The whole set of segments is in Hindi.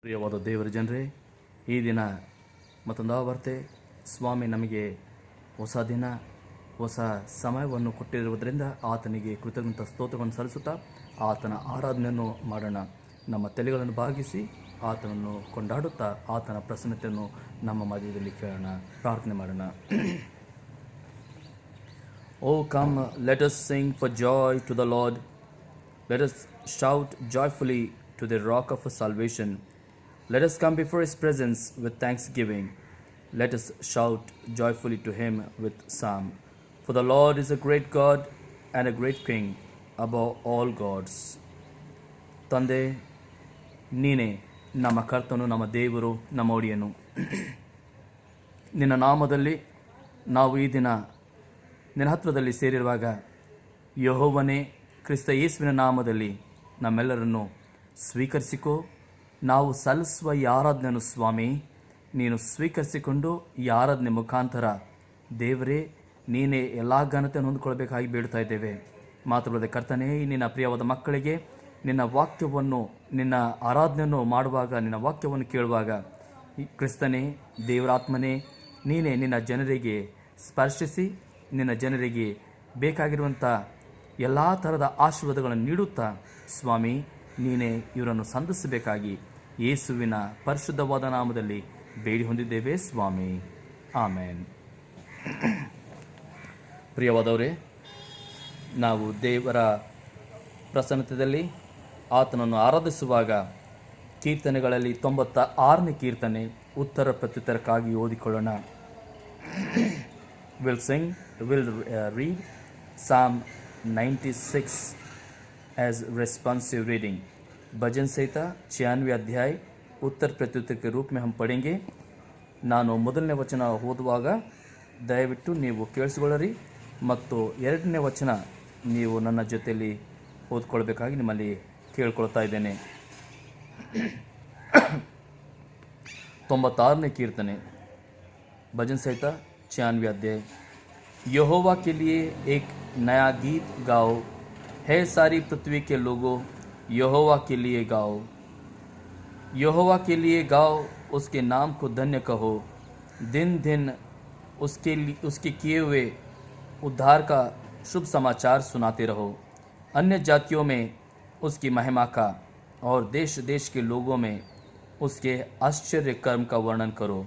ಪ್ರಿಯವಾದ ದೇವರ ಜನರೇ, ಈ ದಿನ ಮತ್ತೊಂದು ವಾರ್ತೆ. ಸ್ವಾಮಿ ನಮಗೆ ಹೊಸ ದಿನ, ಹೊಸ ಸಮಯವನ್ನು ಕೊಟ್ಟಿರುವುದರಿಂದ ಆತನಿಗೆ ಕೃತಜ್ಞತಾ ಸ್ತೋತ್ರವನ್ನು ಸಲ್ಲಿಸುತ್ತಾ ಆತನ ಆರಾಧನೆಯನ್ನು ಮಾಡೋಣ. ನಮ್ಮ ತಲೆಗಳನ್ನು ಬಾಗಿಸಿ ಆತನನ್ನು ಕೊಂಡಾಡುತ್ತಾ ಆತನ ಪ್ರಸನ್ನತೆಯನ್ನು ನಮ್ಮ ಮಧ್ಯದಲ್ಲಿ ಕೇಳೋಣ, ಪ್ರಾರ್ಥನೆ ಮಾಡೋಣ. Oh, come, let us sing for joy to the Lord. Let us shout joyfully to the rock of our salvation. Let us come before His presence with thanksgiving. Let us shout joyfully to Him with psalm. For the Lord is a great God and a great King above all gods. ತಂದೆ, ನೀನೇ ನಮ್ಮ ಕರ್ತನು, ನಮ್ಮ ದೇವರು, ನಮ್ಮ ಒಡೆಯನು. ನಿನ್ನ ನಾಮದಲ್ಲಿ ನಾವು ಈ ದಿನ ನಿನ್ನ ಹತ್ರದಲ್ಲಿ ಸೇರಿರುವಾಗ, ಯೆಹೋವನೇ, ಕ್ರಿಸ್ತ ಯೇಸುವಿನ ನಾಮದಲ್ಲಿ ನಮ್ಮೆಲ್ಲರನ್ನು ಸ್ವೀಕರಿಸಿಕೋ. ನಾವು ಸಲ್ಲಿಸುವ ಈ ಆರಾಧನೆಯನ್ನು ಸ್ವಾಮಿ ನೀನು ಸ್ವೀಕರಿಸಿಕೊಂಡು ಈ ಆರಾಧನೆ ಮುಖಾಂತರ ದೇವರೇ ನೀನೇ ಎಲ್ಲ ಘನತೆಯನ್ನು ಹೊಂದಿಕೊಳ್ಬೇಕಾಗಿ ಬೇಡ್ತಾ ಇದ್ದೇವೆ. ಮಾತುಗಳದ ಕರ್ತನೇ, ನಿನ್ನ ಪ್ರಿಯವಾದ ಮಕ್ಕಳಿಗೆ ನಿನ್ನ ವಾಕ್ಯವನ್ನು, ನಿನ್ನ ಆರಾಧನೆಯನ್ನು ಮಾಡುವಾಗ, ನಿನ್ನ ವಾಕ್ಯವನ್ನು ಕೇಳುವಾಗ ಕ್ರಿಸ್ತನೇ, ದೇವರಾತ್ಮನೇ, ನೀನೇ ನಿನ್ನ ಜನರಿಗೆ ಸ್ಪರ್ಶಿಸಿ ನಿನ್ನ ಜನರಿಗೆ ಬೇಕಾಗಿರುವಂಥ ಎಲ್ಲ ಥರದ ಆಶೀರ್ವಾದಗಳನ್ನು ನೀಡುತ್ತಾ ಸ್ವಾಮಿ ನೀನೇ ಇವರನ್ನು ಸಂಧಿಸಬೇಕಾಗಿ ಯೇಸುವಿನ ಪರಿಶುದ್ಧವಾದ ನಾಮದಲ್ಲಿ ಬೇಡಿ ಹೊಂದಿದ್ದೇವೆ ಸ್ವಾಮಿ, ಆಮೇನ್. ಪ್ರಿಯವಾದವರೇ, ನಾವು ದೇವರ ಪ್ರಸನ್ನತೆಯಲ್ಲಿ ಆತನನ್ನು ಆರಾಧಿಸುವಾಗ ಕೀರ್ತನೆಗಳಲ್ಲಿ 96ನೇ ಕೀರ್ತನೆ ಉತ್ತರ ಪ್ರತ್ಯುತ್ತರಕ್ಕಾಗಿ ಓದಿಕೊಳ್ಳೋಣ. We'll read Psalm 96 as responsive reading. भजन संहिता 96 अध्याय उत्तर प्रत्युत्तर के रूप में हम पढ़ेंगे. ನಾನು ಮೊದಲನೇ ವಚನ ಓದುವಾಗ ದಯವಿಟ್ಟು ನೀವು ಕೇಳಿಸಿಕೊಳ್ಳಿರಿ ಮತ್ತು ಎರಡನೇ ವಚನ ನೀವು ನನ್ನ ಜೊತೆಯಲ್ಲಿ ಓದ್ಕೊಳ್ಬೇಕಾಗಿ ನಿಮ್ಮಲ್ಲಿ ಕೇಳ್ಕೊಳ್ತಾ ಇದ್ದೇನೆ. 96ನೇ कीर्तने, भजन संहिता 96 अध्याय. यहोवा के लिए एक नया गीत गाओ, है सारी पृथ्वी के लोगों, यहोवा के लिए गाओ. यहोवा के लिए गाओ, उसके नाम को धन्य कहो. दिन दिन उसके किए हुए उद्धार का शुभ समाचार सुनाते रहो. अन्य जातियों में उसकी महिमा का और देश देश के लोगों में उसके आश्चर्य कर्म का वर्णन करो.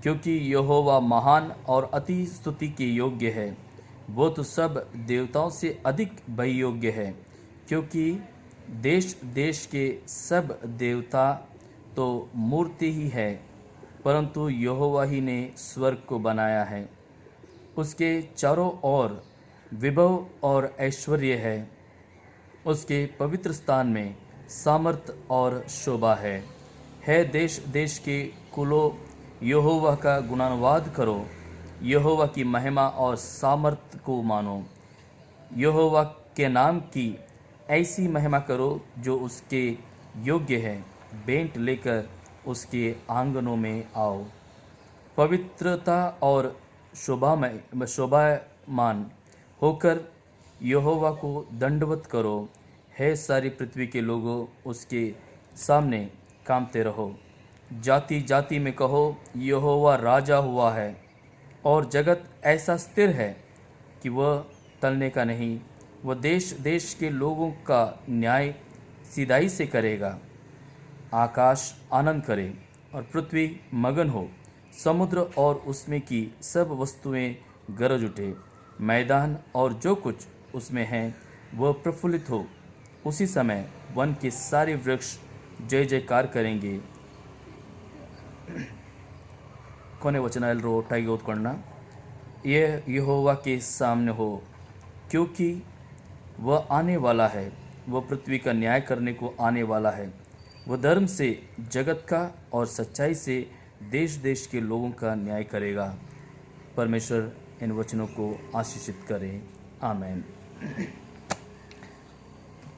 क्योंकि यहोवा महान और अति स्तुति के योग्य है, वो तो सब देवताओं से अधिक भययोग्य है. क्योंकि देश देश के सब देवता तो मूर्ति ही है, परंतु यहोवा ही ने स्वर्ग को बनाया है. उसके चारों ओर विभव और ऐश्वर्य है, उसके पवित्र स्थान में सामर्थ और शोभा है. देश देश के कुलों, यहोवा का गुणानुवाद करो, यहोवा की महिमा और सामर्थ को मानो. यहोवा के नाम की ऐसी महिमा करो जो उसके योग्य है. बेंट लेकर उसके आंगनों में आओ. पवित्रता और शोभामान होकर यहोवा को दंडवत करो. है सारी पृथ्वी के लोगों, उसके सामने कांपते रहो. जाति जाति में कहो, यहोवा राजा हुआ है, और जगत ऐसा स्थिर है कि वह टलने का नहीं. वह देश देश के लोगों का न्याय सीधाई से करेगा. आकाश आनंद करे और पृथ्वी मगन हो. समुद्र और उसमें की सब वस्तुएं गरज उठे. मैदान और जो कुछ उसमें हैं वह प्रफुल्लित हो. उसी समय वन के सारे वृक्ष जय जयकार करेंगे. कोने वचन ಎಲ್ಲರೂ ಒಟ್ಟಾಗಿ ಓದ್ಕೊಳ್ಳೋಣ. यहोवा के सामने हो, क्योंकि वह आने वाला है, वह पृथ्वी का न्याय करने को आने वाला है. वह धर्म से जगत का और सच्चाई से देश देश के लोगों का न्याय करेगा. परमेश्वर इन वचनों को आशीषित करे, आमेन.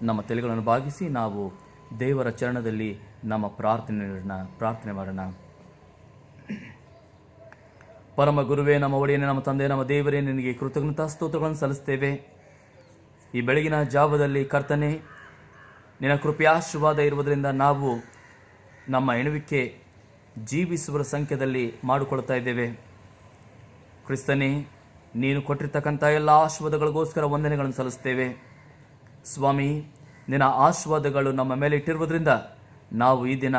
ನಮ್ಮ ತಲೆಗಳನ್ನು ಬಾಗಿಸಿ ನಾವು ದೇವರ ಚರಣದಲ್ಲಿ ನಮ್ಮ ಪ್ರಾರ್ಥನೆ ಮಾಡೋಣ. ಪರಮ ಗುರುವೇ, ನಮ್ಮ ಒಡೆಯನೇ, ನಮ್ಮ ತಂದೆ, ನಮ್ಮ ದೇವರೇ, ನಿನಗೆ ಕೃತಜ್ಞತಾ ಸ್ತೋತ್ರಗಳನ್ನು ಸಲ್ಲಿಸ್ತೇವೆ. ಈ ಬೆಳಗಿನ ಜಾವದಲ್ಲಿ ಕರ್ತನೆ, ನಿನ್ನ ಕೃಪೆಯಾಶೀರ್ವಾದ ಇರುವುದರಿಂದ ನಾವು ನಮ್ಮ ಎಣುವಿಕೆ ಜೀವಿಸುವರ ಸಂಖ್ಯೆಯಲ್ಲಿ ಮಾಡಿಕೊಳ್ತಾ ಇದ್ದೇವೆ. ಕ್ರಿಸ್ತನೇ, ನೀನು ಕೊಟ್ಟಿರ್ತಕ್ಕಂಥ ಎಲ್ಲ ಆಶೀರ್ವಾದಗಳಿಗೋಸ್ಕರ ವಂದನೆಗಳನ್ನು ಸಲ್ಲಿಸ್ತೇವೆ. ಸ್ವಾಮಿ, ನಿನ್ನ ಆಶೀರ್ವಾದಗಳು ನಮ್ಮ ಮೇಲೆ ಇಟ್ಟಿರುವುದರಿಂದ ನಾವು ಈ ದಿನ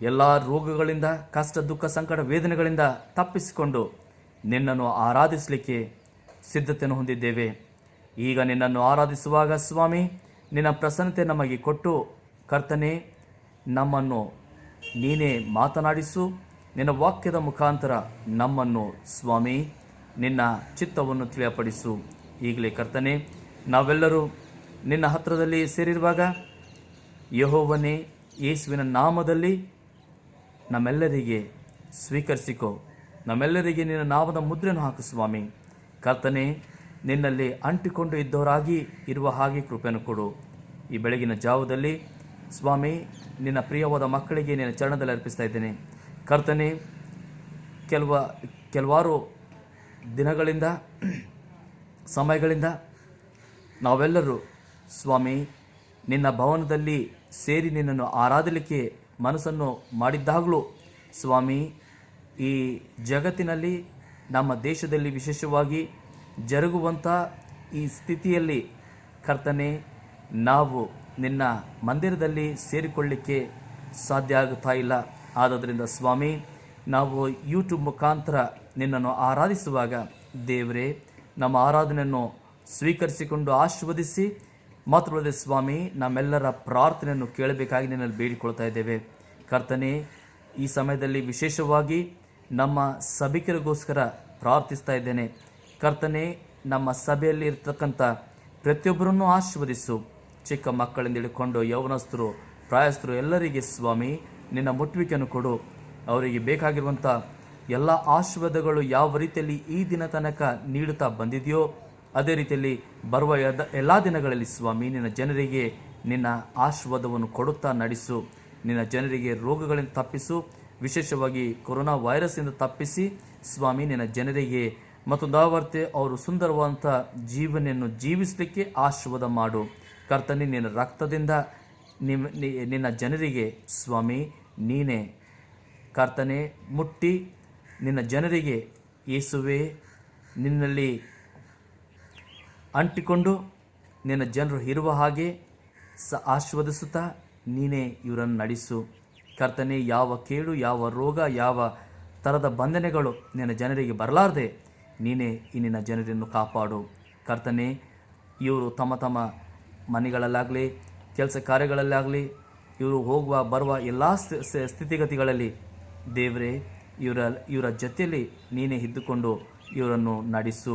ಎಲ್ಲ ರೋಗಗಳಿಂದ, ಕಷ್ಟ, ದುಃಖ, ಸಂಕಟ, ವೇದನೆಗಳಿಂದ ತಪ್ಪಿಸಿಕೊಂಡು ನಿನ್ನನ್ನು ಆರಾಧಿಸಲಿಕ್ಕೆ ಸಿದ್ಧತೆಯನ್ನು ಹೊಂದಿದ್ದೇವೆ. ಈಗ ನಿನ್ನನ್ನು ಆರಾಧಿಸುವಾಗ ಸ್ವಾಮಿ, ನಿನ್ನ ಪ್ರಸನ್ನತೆ ನಮಗೆ ಕೊಟ್ಟು ಕರ್ತನೆ, ನಮ್ಮನ್ನು ನೀನೇ ಮಾತನಾಡಿಸು. ನಿನ್ನ ವಾಕ್ಯದ ಮುಖಾಂತರ ನಮ್ಮನ್ನು ಸ್ವಾಮಿ ನಿನ್ನ ಚಿತ್ತವನ್ನು ತಿಳಿಯಪಡಿಸು. ಈಗಲೇ ಕರ್ತನೆ, ನಾವೆಲ್ಲರೂ ನಿನ್ನ ಹತ್ತಿರದಲ್ಲಿ ಸೇರಿರುವಾಗ ಯೆಹೋವನೇ, ಯೇಸುವಿನ ನಾಮದಲ್ಲಿ ನಮ್ಮೆಲ್ಲರಿಗೆ ಸ್ವೀಕರಿಸಿಕೋ. ನಮ್ಮೆಲ್ಲರಿಗೆ ನಿನ್ನ ನಾಮದ ಮುದ್ರೆಯನ್ನು ಹಾಕು ಸ್ವಾಮಿ. ಕರ್ತನೆ, ನಿನ್ನಲ್ಲಿ ಅಂಟಿಕೊಂಡು ಇದ್ದವರಾಗಿ ಇರುವ ಹಾಗೆ ಕೃಪೆಯನ್ನು ಕೊಡು. ಈ ಬೆಳಗಿನ ಜಾವದಲ್ಲಿ ಸ್ವಾಮಿ, ನಿನ್ನ ಪ್ರಿಯವಾದ ಮಕ್ಕಳಿಗೆ ನಿನ್ನ ಚರಣದಲ್ಲಿ ಅರ್ಪಿಸ್ತಾ ಇದ್ದೇನೆ. ಕರ್ತನೆ, ಕೆಲವಾರು ದಿನಗಳಿಂದ, ಸಮಯಗಳಿಂದ ನಾವೆಲ್ಲರೂ ಸ್ವಾಮಿ ನಿನ್ನ ಭವನದಲ್ಲಿ ಸೇರಿ ನಿನ್ನನ್ನು ಆರಾಧಲಿಕ್ಕೆ ಮನಸ್ಸನ್ನು ಮಾಡಿದ್ದಾಗಲೂ ಸ್ವಾಮಿ, ಈ ಜಗತ್ತಿನಲ್ಲಿ, ನಮ್ಮ ದೇಶದಲ್ಲಿ ವಿಶೇಷವಾಗಿ ಜರುಗುವಂಥ ಈ ಸ್ಥಿತಿಯಲ್ಲಿ ಕರ್ತನೆ, ನಾವು ನಿನ್ನ ಮಂದಿರದಲ್ಲಿ ಸೇರಿಕೊಳ್ಳಲಿಕ್ಕೆ ಸಾಧ್ಯ ಆಗುತ್ತಾ ಇಲ್ಲ. ಆದ್ದರಿಂದ ಸ್ವಾಮಿ, ನಾವು ಯೂಟ್ಯೂಬ್ ಮುಖಾಂತರ ನಿನ್ನನ್ನು ಆರಾಧಿಸುವಾಗ ದೇವರೇ, ನಮ್ಮ ಆರಾಧನೆಯನ್ನು ಸ್ವೀಕರಿಸಿಕೊಂಡು ಆಶೀರ್ವದಿಸಿ, ಮಾತ್ರವಲ್ಲದೆ ಸ್ವಾಮಿ, ನಮ್ಮೆಲ್ಲರ ಪ್ರಾರ್ಥನೆಯನ್ನು ಕೇಳಬೇಕಾಗಿ ನಿನ್ನಲ್ಲಿ ಬೇಡಿಕೊಳ್ತಾ ಇದ್ದೇವೆ. ಕರ್ತನೆ, ಈ ಸಮಯದಲ್ಲಿ ವಿಶೇಷವಾಗಿ ನಮ್ಮ ಸಭಿಕರಿಗೋಸ್ಕರ ಪ್ರಾರ್ಥಿಸ್ತಾ ಇದ್ದೇನೆ. ಕರ್ತನೆ, ನಮ್ಮ ಸಭೆಯಲ್ಲಿ ಇರ್ತಕ್ಕಂಥ ಪ್ರತಿಯೊಬ್ಬರನ್ನು ಆಶೀರ್ವದಿಸು. ಚಿಕ್ಕ ಮಕ್ಕಳಿಂದ ಹಿಡ್ಕೊಂಡು ಯೌವನಸ್ಥರು, ಪ್ರಾಯಸ್ಥರು ಎಲ್ಲರಿಗೆ ಸ್ವಾಮಿ ನಿನ್ನ ಮುಟ್ಟುವಿಕೆಯನ್ನು ಕೊಡು. ಅವರಿಗೆ ಬೇಕಾಗಿರುವಂಥ ಎಲ್ಲ ಆಶೀರ್ವಾದಗಳು ಯಾವ ರೀತಿಯಲ್ಲಿ ಈ ದಿನ ತನಕ ನೀಡುತ್ತಾ ಬಂದಿದೆಯೋ ಅದೇ ರೀತಿಯಲ್ಲಿ ಬರುವ ಎಲ್ಲ ದಿನಗಳಲ್ಲಿ ಸ್ವಾಮಿ ನಿನ್ನ ಜನರಿಗೆ ನಿನ್ನ ಆಶೀರ್ವಾದವನ್ನು ಕೊಡುತ್ತಾ ನಡೆಸು. ನಿನ್ನ ಜನರಿಗೆ ರೋಗಗಳಿಂದ ತಪ್ಪಿಸು, ವಿಶೇಷವಾಗಿ ಕೊರೋನಾ ವೈರಸ್ಸಿಂದ ತಪ್ಪಿಸಿ ಸ್ವಾಮಿ ನಿನ್ನ ಜನರಿಗೆ ಮತ್ತೊಂದಾವರ್ತೆ ಅವರು ಸುಂದರವಾದಂಥ ಜೀವನವನ್ನು ಜೀವಿಸಲಿಕ್ಕೆ ಆಶೀರ್ವಾದ ಮಾಡು. ಕರ್ತನೆ, ನಿನ್ನ ರಕ್ತದಿಂದ ನಿನ್ನ ಜನರಿಗೆ ಸ್ವಾಮಿ ನೀನೇ ಕರ್ತನೆ ಮುಟ್ಟಿ ನಿನ್ನ ಜನರಿಗೆ ಯೇಸುವೆ ನಿನ್ನಲ್ಲಿ ಅಂಟಿಕೊಂಡು ನಿನ್ನ ಜನರು ಇರುವ ಹಾಗೆ ಆಶೀರ್ವದಿಸುತ್ತಾ ನೀನೇ ಇವರನ್ನು ನಡೆಸು. ಕರ್ತನೆ, ಯಾವ ಕೇಡು, ಯಾವ ರೋಗ, ಯಾವ ಥರದ ಬಂಧನಗಳು ನಿನ್ನ ಜನರಿಗೆ ಬರಲಾರದೆ ನೀನೇ ಈ ನಿನ್ನ ಜನರನ್ನು ಕಾಪಾಡು. ಕರ್ತನೆ, ಇವರು ತಮ್ಮ ತಮ್ಮ ಮನೆಗಳಲ್ಲಾಗಲಿ, ಕೆಲಸ ಕಾರ್ಯಗಳಲ್ಲಾಗಲಿ, ಇವರು ಹೋಗುವ ಬರುವ ಎಲ್ಲ ಸ್ಥಿತಿಗತಿಗಳಲ್ಲಿ ದೇವರೇ ಇವರ ಜೊತೆಯಲ್ಲಿ ನೀನೇ ಇದ್ದುಕೊಂಡು ಇವರನ್ನು ನಡೆಸು.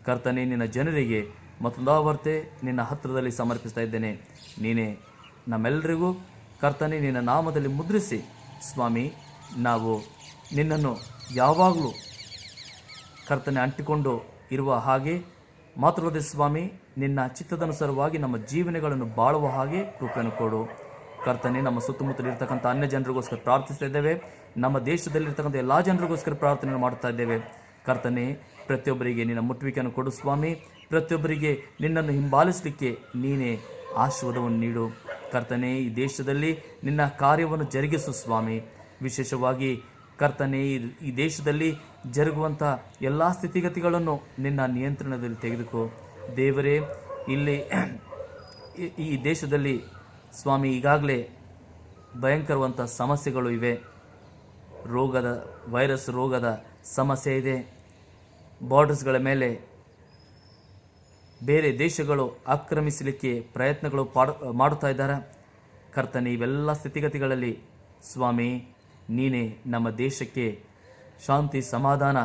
ಕರ್ತನೆ, ನಿನ್ನ ಜನರಿಗೆ ಮತ್ತೊಂದಾವರ್ತೆ ನಿನ್ನ ಹತ್ತಿರದಲ್ಲಿ ಸಮರ್ಪಿಸ್ತಾ ಇದ್ದೇನೆ. ನೀನೇ ನಮ್ಮೆಲ್ಲರಿಗೂ ಕರ್ತನೆ ನಿನ್ನ ನಾಮದಲ್ಲಿ ಮುದ್ರಿಸಿ ಸ್ವಾಮಿ, ನಾವು ನಿನ್ನನ್ನು ಯಾವಾಗಲೂ ಕರ್ತನೆ ಅಂಟಿಕೊಂಡು ಇರುವ ಹಾಗೆ ಮಾತ್ರವಲ್ಲದೆ ಸ್ವಾಮಿ ನಿನ್ನ ಚಿತ್ತದನುಸಾರವಾಗಿ ನಮ್ಮ ಜೀವನಗಳನ್ನು ಬಾಳುವ ಹಾಗೆ ಕೃಪೆಯನ್ನು ಕೊಡು. ಕರ್ತನೆ, ನಮ್ಮ ಸುತ್ತಮುತ್ತಲಿರ್ತಕ್ಕಂಥ ಅನ್ಯ ಜನರಿಗೋಸ್ಕರ ಪ್ರಾರ್ಥಿಸ್ತಾ ಇದ್ದೇವೆ. ನಮ್ಮ ದೇಶದಲ್ಲಿರ್ತಕ್ಕಂಥ ಎಲ್ಲ ಜನರಿಗೋಸ್ಕರ ಪ್ರಾರ್ಥನೆ ಮಾಡ್ತಾ ಇದ್ದೇವೆ. ಕರ್ತನೆ, ಪ್ರತಿಯೊಬ್ಬರಿಗೆ ನಿನ್ನ ಮುಟ್ಟುವಿಕೆಯನ್ನು ಕೊಡು ಸ್ವಾಮಿ. ಪ್ರತಿಯೊಬ್ಬರಿಗೆ ನಿನ್ನನ್ನು ಹಿಂಬಾಲಿಸಲಿಕ್ಕೆ ನೀನೇ ಆಶೀರ್ವಾದವನ್ನು ನೀಡು. ಕರ್ತನೆ, ಈ ದೇಶದಲ್ಲಿ ನಿನ್ನ ಕಾರ್ಯವನ್ನು ಜರುಗಿಸು ಸ್ವಾಮಿ. ವಿಶೇಷವಾಗಿ ಕರ್ತನೆ, ಈ ದೇಶದಲ್ಲಿ ಜರುಗುವಂಥ ಎಲ್ಲ ಸ್ಥಿತಿಗತಿಗಳನ್ನು ನಿನ್ನ ನಿಯಂತ್ರಣದಲ್ಲಿ ತೆಗೆದುಕೋ. ದೇವರೇ, ಇಲ್ಲಿ ಈ ದೇಶದಲ್ಲಿ ಸ್ವಾಮಿ ಈಗಾಗಲೇ ಭಯಂಕರವಂಥ ಸಮಸ್ಯೆಗಳು ಇವೆ. ವೈರಸ್ ರೋಗದ ಸಮಸ್ಯೆ ಇದೆ. ಬಾರ್ಡರ್ಸ್ಗಳ ಮೇಲೆ ಬೇರೆ ದೇಶಗಳು ಆಕ್ರಮಿಸಲಿಕ್ಕೆ ಪ್ರಯತ್ನಗಳು ಮಾಡುತ್ತಾ ಇದ್ದಾರೆ. ಕರ್ತನೆ, ಇವೆಲ್ಲ ಸ್ಥಿತಿಗತಿಗಳಲ್ಲಿ ಸ್ವಾಮಿ ನೀನೇ ನಮ್ಮ ದೇಶಕ್ಕೆ ಶಾಂತಿ, ಸಮಾಧಾನ,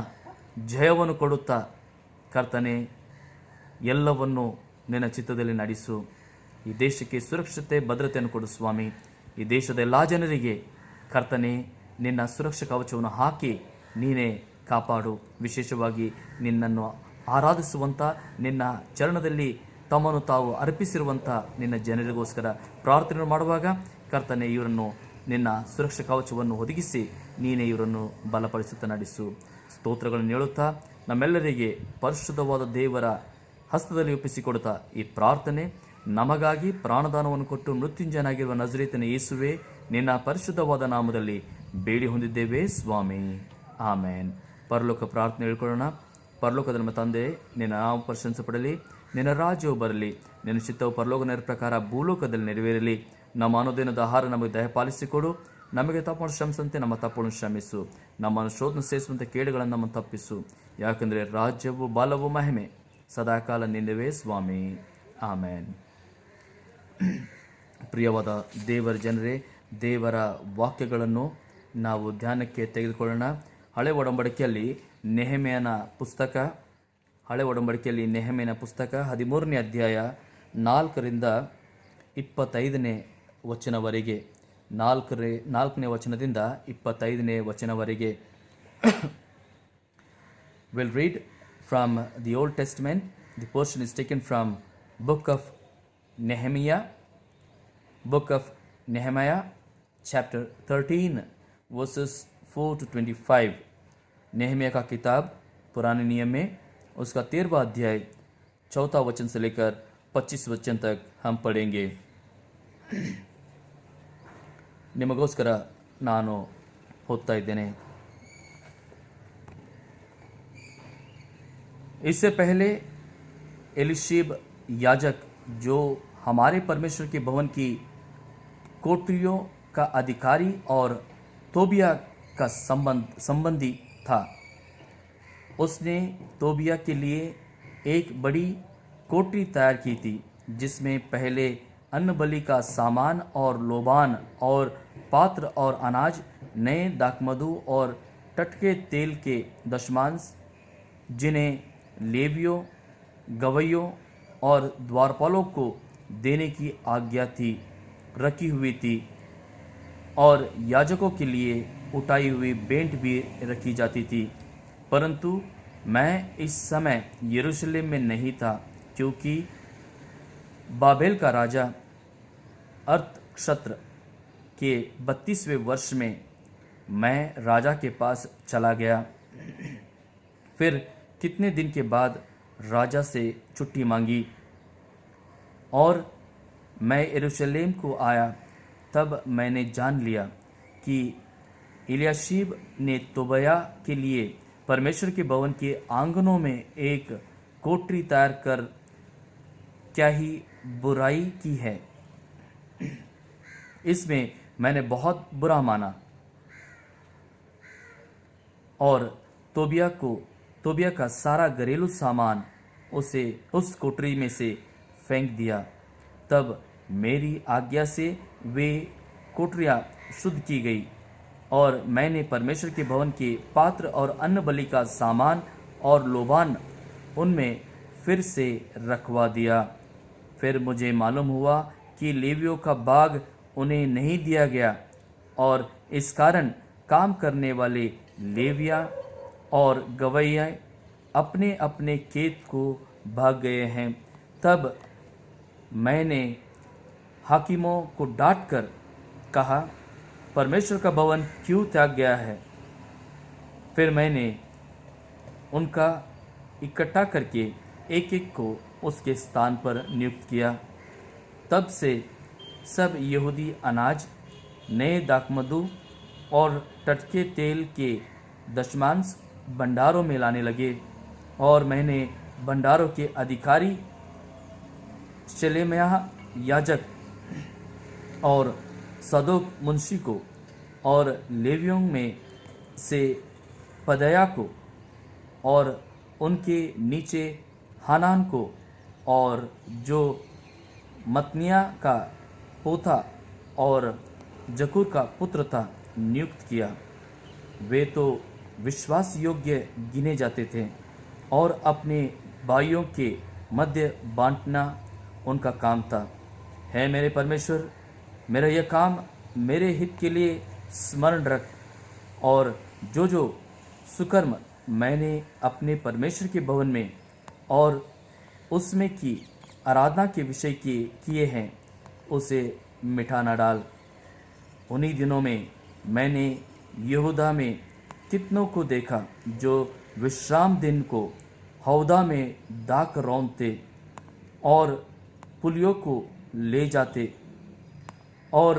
ಜಯವನ್ನು ಕೊಡುತ್ತಾ ಕರ್ತನೆ ಎಲ್ಲವನ್ನು ನಿನ್ನ ಚಿತ್ತದಲ್ಲಿ ನಡೆಸು. ಈ ದೇಶಕ್ಕೆ ಸುರಕ್ಷತೆ, ಭದ್ರತೆಯನ್ನು ಕೊಡು ಸ್ವಾಮಿ. ಈ ದೇಶದ ಎಲ್ಲ ಜನರಿಗೆ ಕರ್ತನೆ ನಿನ್ನ ಸುರಕ್ಷಾ ಕವಚವನ್ನು ಹಾಕಿ ನೀನೇ ಕಾಪಾಡು. ವಿಶೇಷವಾಗಿ ನಿನ್ನನ್ನು ಆರಾಧಿಸುವಂಥ, ನಿನ್ನ ಚರಣದಲ್ಲಿ ತಮ್ಮನ್ನು ತಾವು ಅರ್ಪಿಸಿರುವಂಥ ನಿನ್ನ ಜನರಿಗೋಸ್ಕರ ಪ್ರಾರ್ಥನೆ ಮಾಡುವಾಗ ಕರ್ತನೆ ಇವರನ್ನು ನಿನ್ನ ಸುರಕ್ಷಾ ಕವಚವನ್ನು ಒದಗಿಸಿ ನೀನೇ ಇವರನ್ನು ಬಲಪಡಿಸುತ್ತಾ ನಡೆಸು. ಸ್ತೋತ್ರಗಳನ್ನು ಹೇಳುತ್ತಾ ನಮ್ಮೆಲ್ಲರಿಗೆ ಪರಿಶುದ್ಧವಾದ ದೇವರ ಹಸ್ತದಲ್ಲಿ ಒಪ್ಪಿಸಿಕೊಡುತ್ತಾ ಈ ಪ್ರಾರ್ಥನೆ ನಮಗಾಗಿ ಪ್ರಾಣದಾನವನ್ನು ಕೊಟ್ಟು ಮೃತ್ಯುಂಜಯನಾಗಿರುವ ನಜರೇತನ ಯೇಸುವೆ ನಿನ್ನ ಪರಿಶುದ್ಧವಾದ ನಾಮದಲ್ಲಿ ಬೇಡಿ ಹೊಂದಿದ್ದೇವೆ ಸ್ವಾಮಿ, ಆಮೇನ್. ಪರಲೋಕ ಪ್ರಾರ್ಥನೆ ಹೇಳ್ಕೊಳ್ಳೋಣ. ಪರಲೋಕದ ನಮ್ಮ ತಂದೆ, ನಿನ್ನ ನಾಮ ಪ್ರಶಂಸೆಪಡಲಿ, ನಿನ್ನ ರಾಜ್ಯವು ಬರಲಿ, ನಿನ್ನ ಚಿತ್ತವು ಪರಲೋಕ ನೆರ ಪ್ರಕಾರ ಭೂಲೋಕದಲ್ಲಿ ನೆರವೇರಲಿ. ನಮ್ಮ ಅನುದಿನದ ಆಹಾರ ನಮಗೆ ದಯಪಾಲಿಸಿಕೊಡು. ನಮಗೆ ತಪ್ಪು ಶ್ರಮಿಸಂತೆ ನಮ್ಮ ತಪ್ಪನ್ನು ಕ್ಷಮಿಸು. ನಮ್ಮನ್ನು ಶೋಧನೆ ಸೇರಿಸುವಂತೆ ಕೇಡುಗಳನ್ನು ನಮ್ಮನ್ನು ತಪ್ಪಿಸು. ಯಾಕೆಂದರೆ ರಾಜ್ಯವು ಬಲವು ಮಹಿಮೆ ಸದಾಕಾಲ ನಿನ್ನವೇ ಸ್ವಾಮಿ, ಆಮೇನ್. ಪ್ರಿಯವಾದ ದೇವರ ಜನರೇ, ದೇವರ ವಾಕ್ಯಗಳನ್ನು ನಾವು ಧ್ಯಾನಕ್ಕೆ ತೆಗೆದುಕೊಳ್ಳೋಣ. ಹಳೆ ಒಡಂಬಡಿಕೆಯಲ್ಲಿ ನೆಹೆಮೀಯನ ಪುಸ್ತಕ 13ನೇ ಅಧ್ಯಾಯ 4ರಿಂದ 25ನೇ ವಚನವರೆಗೆ, 4ನೇ ವಚನದಿಂದ 25ನೇ ವಚನವರೆಗೆ. We'll read from the Old Testament. The portion is taken from book of Nehemiah, chapter 13, verses 4 to 25. Nehemiah का किताब पुराने नियम में उसका 13वां अध्याय 4 वचन से लेकर 25 वचन तक हम पढ़ेंगे. ನಿಮಗೋಸ್ಕರ ನಾನು ಓದ್ತಾ ಇದ್ದೇನೆ. इससे पहले एलिशीब याजक, जो हमारे परमेश्वर के भवन की कोठरियों का अधिकारी और तोबिया का संबंधी था, उसने तोबिया के लिए एक बड़ी कोठरी तैयार की थी, जिसमें पहले अन्न बलि का सामान और लोबान और पात्र और अनाज, नए दाखमधु और टटके तेल के दशमांश, जिन्हें लेवियों, गवैयों और द्वारपालों को देने की आज्ञा थी, रखी हुई थी. और याजकों के लिए उठाई हुई बेंट भी रखी जाती थी. परंतु मैं इस समय यरूशलेम में नहीं था, क्योंकि बाबेल का राजा अर्थक्षत्र के 32वें वर्ष में मैं राजा के पास चला गया. फिर कितने दिन के बाद राजा से छुट्टी मांगी और मैं यरूशलेम को आया. तब मैंने जान लिया कि इल्याशीब ने तोबिया के लिए परमेश्वर के भवन के आंगनों में एक कोठरी तैयार कर क्या ही बुराई की है. इसमें मैंने बहुत बुरा माना और तोबिया का सारा घरेलू सामान उस कोठरी में से फेंक दिया. तब मेरी आज्ञा से वे कोठरियाँ शुद्ध की गई और मैंने परमेश्वर के भवन के पात्र और अन्न बलि का सामान और लोबान उनमें फिर से रखवा दिया. फिर मुझे मालूम हुआ कि लेवियों का भाग उन्हें नहीं दिया गया और इस कारण काम करने वाले लेविया और गवैया अपने अपने खेत को भाग गए हैं. तब मैंने हाकिमों को डांट कर कहा, परमेश्वर का भवन क्यों त्याग गया है. फिर मैंने उनका इकट्ठा करके एक एक को उसके स्थान पर नियुक्त किया. तब से सब यहूदी अनाज, नए दाखमधु और टटके तेल के दशमांश भंडारों में लाने लगे. और मैंने भंडारों के अधिकारी शेलेम्याह याजक और सदोक मुंशी को और लेवियों में से पदया को और उनके नीचे हानान को और जो मतनिया का पोता और जकूर का पुत्र था नियुक्त किया. वे तो विश्वास योग्य गिने जाते थे और अपने भाइयों के मध्य बांटना उनका काम था. है मेरे परमेश्वर, मेरा यह काम मेरे हित के लिए स्मरण रख और जो सुकर्म मैंने अपने परमेश्वर के भवन में और उसमें की आराधना के विषय किए हैं उसे मिटा न डाल. उन्हीं दिनों में मैंने यहूदा में कितनों को देखा जो विश्राम दिन को हौदा में दाक रौंदते और पुलियों को ले जाते और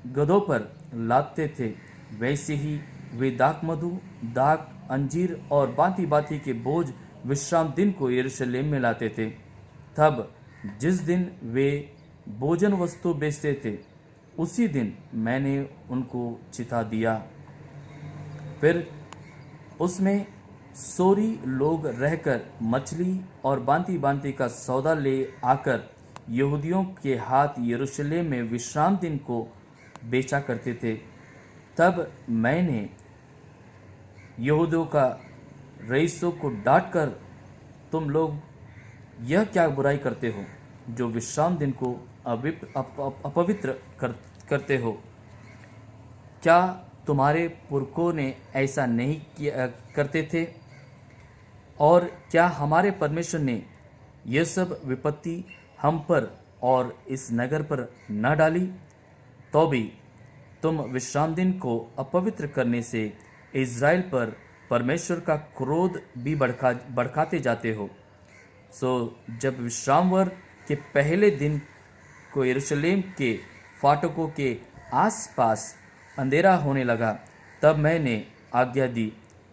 गधों पर लादते थे, वैसे ही वे दाखमधु, दाख, अंजीर और भांति भांति के बोझ विश्राम दिन को यरूशलेम में लाते थे। तब जिस दिन वे भोजन वस्तु बेचते थे, उसी दिन मैंने उनको चिता दिया। फिर उसमें सोरी लोग रहकर मछली और भांति भांति का सौदा ले आकर यहूदियों के हाथ यरूशलेम में विश्राम दिन को बेचा करते थे। तब मैंने यहूदियों का रईसों को डांटकर, तुम लोग यह क्या बुराई करते हो जो विश्राम दिन को अपवित्र करते हो? क्या तुम्हारे पुरखों ने ऐसा नहीं किया करते थे? और क्या हमारे परमेश्वर ने यह सब विपत्ति हम पर और इस नगर पर न डाली? तो भी तुम विश्राम दिन को अपवित्र करने से इज़राइल पर परमेश्वर का क्रोध भी भड़काते जाते हो। सो जब विश्रामवर के पहले दिन को यरूशलेम के फाटकों के आसपास अंधेरा होने लगा, तब मैंने आज्ञा दी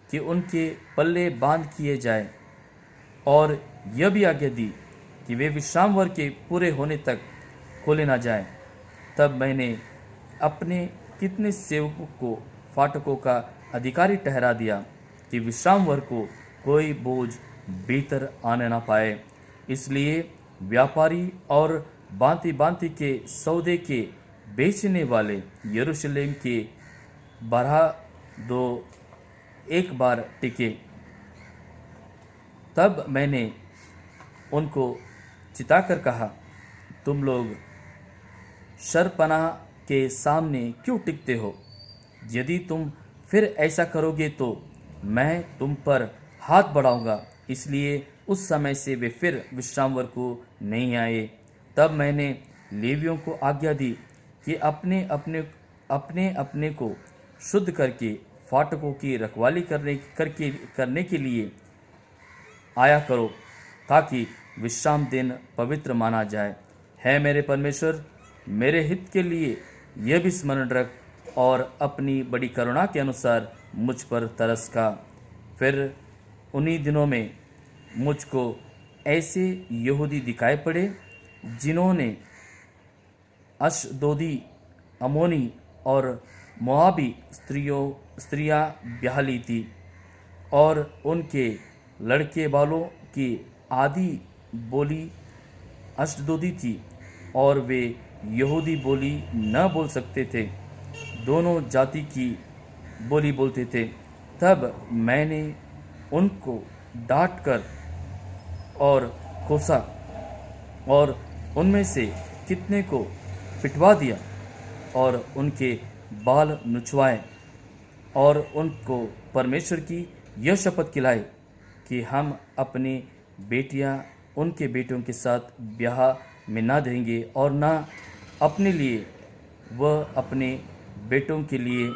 कि उनके पल्ले बांध किए जाए, और यह भी आज्ञा दी कि वे विश्रामवर के पूरे होने तक खोले ना जाए। तब मैंने अपने कितने सेवकों को फाटकों का अधिकारी ठहरा दिया कि विश्रामवर को कोई बोझ भीतर आने ना पाए। इसलिए व्यापारी और भांति भांति के सौदे के बेचने वाले यरूशलेम के 12 एक बार टिके। तब मैंने उनको चिताकर कहा, तुम लोग शरपनाह के सामने क्यों टिकते हो? यदि तुम फिर ऐसा करोगे तो मैं तुम पर हाथ बढ़ाऊंगा। इसलिए उस समय से वे फिर विश्रामवर को नहीं आए। तब मैंने लेवियों को आज्ञा दी कि अपने अपने को शुद्ध करके फाटकों की रखवाली करने के लिए आया करो, ताकि विश्राम दिन पवित्र माना जाए। है मेरे परमेश्वर, मेरे हित के लिए यह भी स्मरण रख और अपनी बड़ी करुणा के अनुसार मुझ पर तरस खा। फिर उन्हीं दिनों में मुझको ऐसे यहूदी दिखाई पड़े जिन्होंने अशदोदी, अमोनी और मोआबी स्त्रियां ब्याह ली थी, और उनके लड़के बालों की आधी बोली अशदोदी थी, और वे यहूदी बोली न बोल सकते थे, दोनों जाति की बोली बोलते थे। तब मैंने उनको डांट कर और कोसा, और उनमें से कितने को पिटवा दिया, और उनके बाल नुचवाए, और उनको परमेश्वर की यह शपथ खिलाई कि हम अपनी बेटियां उनके बेटों के साथ ब्याह में ना देंगे, और ना अपने लिए वह अपने बेटों के लिए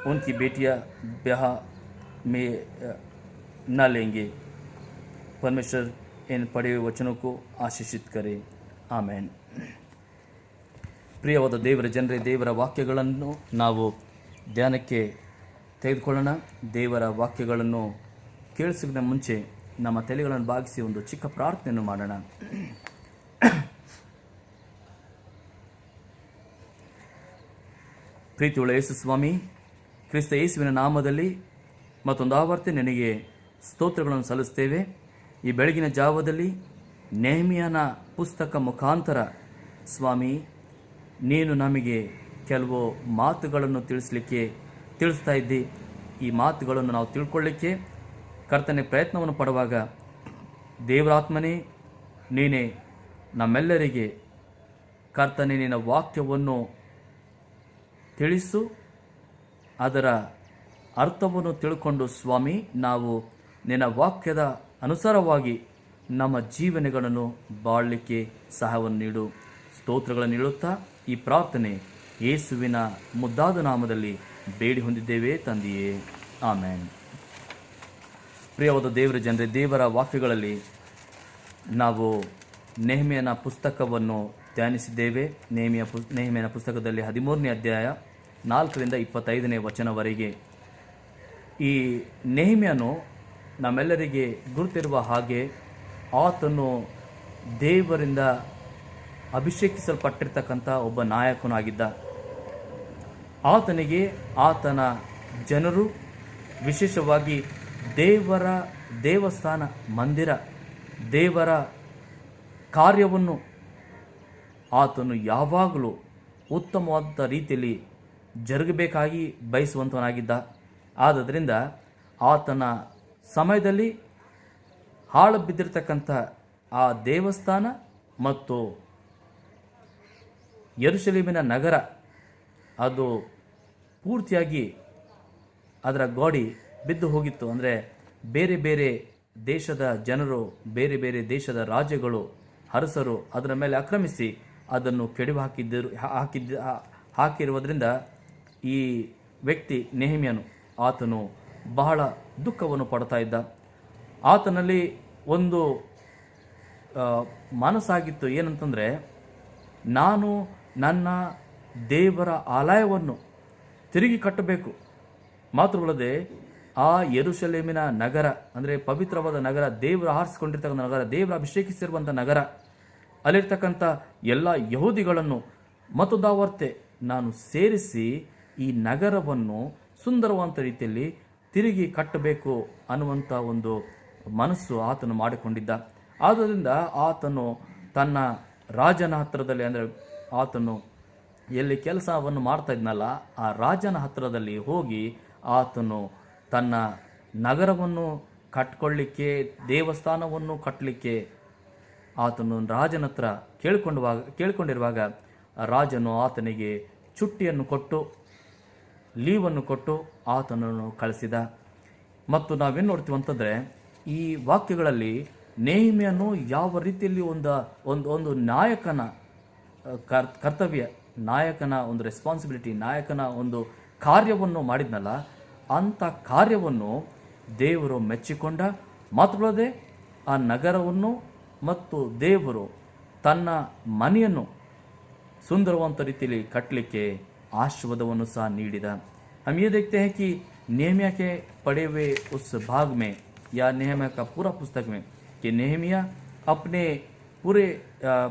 उनकी बेटियां ब्याह में ना लेंगे। परमेश्वर इन पढ़े हुए वचनों को ಆಶೀಷಿತ करे। ಆಮೆನ್। ಪ್ರಿಯವಾದ ದೇವರ ಜನರೇ, ದೇವರ ವಾಕ್ಯಗಳನ್ನು ನಾವು ಧ್ಯಾನಕ್ಕೆ ತೆಗೆದುಕೊಳ್ಳೋಣ। ದೇವರ ವಾಕ್ಯಗಳನ್ನು ಕೇಳಿಸಿದ ಮುಂಚೆ ನಮ್ಮ ತಲೆಗಳನ್ನು ಬಾಗಿಸಿ ಒಂದು ಚಿಕ್ಕ ಪ್ರಾರ್ಥನೆಯನ್ನು ಮಾಡೋಣ। ಪ್ರೀತಿಯುಳ್ಳ ಯೇಸು ಸ್ವಾಮಿ, ಕ್ರಿಸ್ತ ಯೇಸುವಿನ ನಾಮದಲ್ಲಿ ಮತ್ತೊಂದು ಆವರ್ತಿ ನಿನಗೆ ಸ್ತೋತ್ರಗಳನ್ನು ಸಲ್ಲಿಸ್ತೇವೆ। ಈ ಬೆಳಗಿನ ಜಾವದಲ್ಲಿ ನೆಹೆಮೀಯನ ಪುಸ್ತಕ ಮುಖಾಂತರ ಸ್ವಾಮಿ, ನೀನು ನಮಗೆ ಕೆಲವು ಮಾತುಗಳನ್ನು ತಿಳಿಸ್ತಾ ಇದ್ದಿ। ಈ ಮಾತುಗಳನ್ನು ನಾವು ತಿಳ್ಕೊಳ್ಳಿಕ್ಕೆ ಕರ್ತನೆ ಪ್ರಯತ್ನವನ್ನು ಪಡುವಾಗ, ದೇವರಾತ್ಮನೇ ನೀನೇ ನಮ್ಮೆಲ್ಲರಿಗೆ ಕರ್ತನೆ ನಿನ್ನ ವಾಕ್ಯವನ್ನು ತಿಳಿಸು, ಅದರ ಅರ್ಥವನ್ನು ತಿಳ್ಕೊಂಡು ಸ್ವಾಮಿ ನಾವು ನಿನ್ನ ವಾಕ್ಯದ ಅನುಸಾರವಾಗಿ ನಮ್ಮ ಜೀವನಗಳನ್ನು ಬಾಳಲಿಕ್ಕೆ ಸಹಾಯವನ್ನು ನೀಡು। ಸ್ತೋತ್ರಗಳನ್ನು ನೀಡುತ್ತಾ ಈ ಪ್ರಾರ್ಥನೆ ಯೇಸುವಿನ ಮುದ್ದಾದ ನಾಮದಲ್ಲಿ ಬೇಡಿ ಹೊಂದಿದ್ದೇವೆ ತಂದೆಯೇ, ಆಮೆನ್। ಪ್ರಿಯವಾದ ದೇವರ ಜನರೇ, ದೇವರ ವಾಕ್ಯಗಳಲ್ಲಿ ನಾವು ನೆಹೆಮೀಯನ ಪುಸ್ತಕವನ್ನು ಧ್ಯಾನಿಸಿದ್ದೇವೆ. ನೆಹೆಮೀಯನ ಪುಸ್ತಕದಲ್ಲಿ 13ನೇ ಅಧ್ಯಾಯ 4ರಿಂದ 25ನೇ ವಚನವರೆಗೆ. ಈ ನೆಹೆಮೀಯನು ನಮ್ಮೆಲ್ಲರಿಗೆ ಗುರುತಿರುವ ಹಾಗೆ ಆತನು ದೇವರಿಂದ ಅಭಿಷೇಕಿಸಲ್ಪಟ್ಟಿರ್ತಕ್ಕಂಥ ಒಬ್ಬ ನಾಯಕನಾಗಿದ್ದ. ಆತನಿಗೆ ಆತನ ಜನರು, ವಿಶೇಷವಾಗಿ ದೇವಸ್ಥಾನ, ಮಂದಿರ, ದೇವರ ಕಾರ್ಯವನ್ನು ಆತನು ಯಾವಾಗಲೂ ಉತ್ತಮವಾದ ರೀತಿಯಲ್ಲಿ ಜರುಗಬೇಕಾಗಿ ಬಯಸುವಂತವನಾಗಿದ್ದ. ಆದ್ದರಿಂದ ಆತನ ಸಮಯದಲ್ಲಿ ಹಾಳು ಬಿದ್ದಿರತಕ್ಕಂಥ ಆ ದೇವಸ್ಥಾನ ಮತ್ತು ಯೆರೂಸಲೇಮಿನ ನಗರ ಅದು ಪೂರ್ತಿಯಾಗಿ ಅದರ ಗೋಡಿ ಬಿದ್ದು ಹೋಗಿತ್ತು. ಅಂದರೆ ಬೇರೆ ಬೇರೆ ದೇಶದ ಜನರು, ಬೇರೆ ಬೇರೆ ದೇಶದ ರಾಜ್ಯಗಳು, ಅರಸರು ಅದರ ಮೇಲೆ ಆಕ್ರಮಿಸಿ ಅದನ್ನು ಕೆಡವಿ ಹಾಕಿರುವುದರಿಂದ ಈ ವ್ಯಕ್ತಿ ನೆಹೆಮೀಯನು ಆತನು ಬಹಳ ದುಃಖವನ್ನು ಪಡ್ತಾ ಇದ್ದ. ಆತನಲ್ಲಿ ಒಂದು ಮನಸ್ಸಾಗಿತ್ತು, ಏನಂತಂದರೆ ನಾನು ನನ್ನ ದೇವರ ಆಲಯವನ್ನು ತಿರುಗಿ ಕಟ್ಟಬೇಕು. ಮಾತ್ರವಲ್ಲದೆ ಆ ಯೆರೂಸಲೇಮಿನ ನಗರ ಅಂದರೆ ಪವಿತ್ರವಾದ ನಗರ, ದೇವರು ಆರಿಸಿಕೊಂಡಿರ್ತಕ್ಕಂಥ ನಗರ, ದೇವರ ಅಭಿಷೇಕಿಸಿರುವಂಥ ನಗರ, ಅಲ್ಲಿರ್ತಕ್ಕಂಥ ಎಲ್ಲ ಯಹೂದಿಗಳನ್ನು ಮತದಾವರ್ತೆ ನಾನು ಸೇರಿಸಿ ಈ ನಗರವನ್ನು ಸುಂದರವಾದ ರೀತಿಯಲ್ಲಿ ತಿರುಗಿ ಕಟ್ಟಬೇಕು ಅನ್ನುವಂಥ ಒಂದು ಮನಸ್ಸು ಆತನು ಮಾಡಿಕೊಂಡಿದ್ದ. ಆದ್ದರಿಂದ ಆತನು ತನ್ನ ರಾಜನ ಹತ್ತಿರದಲ್ಲಿ, ಅಂದರೆ ಆತನು ಎಲ್ಲಿ ಕೆಲಸವನ್ನು ಮಾಡ್ತಾ ಇದ್ನಲ್ಲ ಆ ರಾಜನ ಹತ್ತಿರದಲ್ಲಿ ಹೋಗಿ ಆತನು ತನ್ನ ನಗರವನ್ನು ಕಟ್ಕೊಳ್ಳಿಕ್ಕೆ, ದೇವಸ್ಥಾನವನ್ನು ಕಟ್ಟಲಿಕ್ಕೆ ಆತನು ರಾಜನ ಹತ್ರ ಕೇಳಿಕೊಂಡಿರುವಾಗ ರಾಜನು ಆತನಿಗೆ ಚುಟ್ಟಿಯನ್ನು ಕೊಟ್ಟು, ಲೀವನ್ನು ಕೊಟ್ಟು ಆತನನ್ನು ಕಳಿಸಿದ. ಮತ್ತು ನಾವೇನು ನೋಡ್ತೀವಿ ಅಂತಂದರೆ ಈ ವಾಕ್ಯಗಳಲ್ಲಿ ನೆಹೆಮೀಯನು ಯಾವ ರೀತಿಯಲ್ಲಿ ಒಂದು ನಾಯಕನ ಕರ್ತವ್ಯ, ನಾಯಕನ ಒಂದು ರೆಸ್ಪಾನ್ಸಿಬಿಲಿಟಿ, ನಾಯಕನ ಒಂದು ಕಾರ್ಯವನ್ನು ಮಾಡಿದ್ನಲ್ಲ, ಅಂಥ ಕಾರ್ಯವನ್ನು ದೇವರು ಮೆಚ್ಚಿಕೊಂಡ. ಮಾತ್ರವಲ್ಲದೆ ಆ ನಗರವನ್ನು ಮತ್ತು ದೇವರು ತನ್ನ ಮನೆಯನ್ನು ಸುಂದರವಂತ ರೀತಿಯಲ್ಲಿ ಕಟ್ಟಲಿಕ್ಕೆ आशीर्वादವನ್ನು सह नीडिदा। हम ये देखते हैं कि नेहमिया के पढ़े हुए उस भाग में या नेहमिया का पूरा पुस्तक में कि नेहमिया अपने पूरे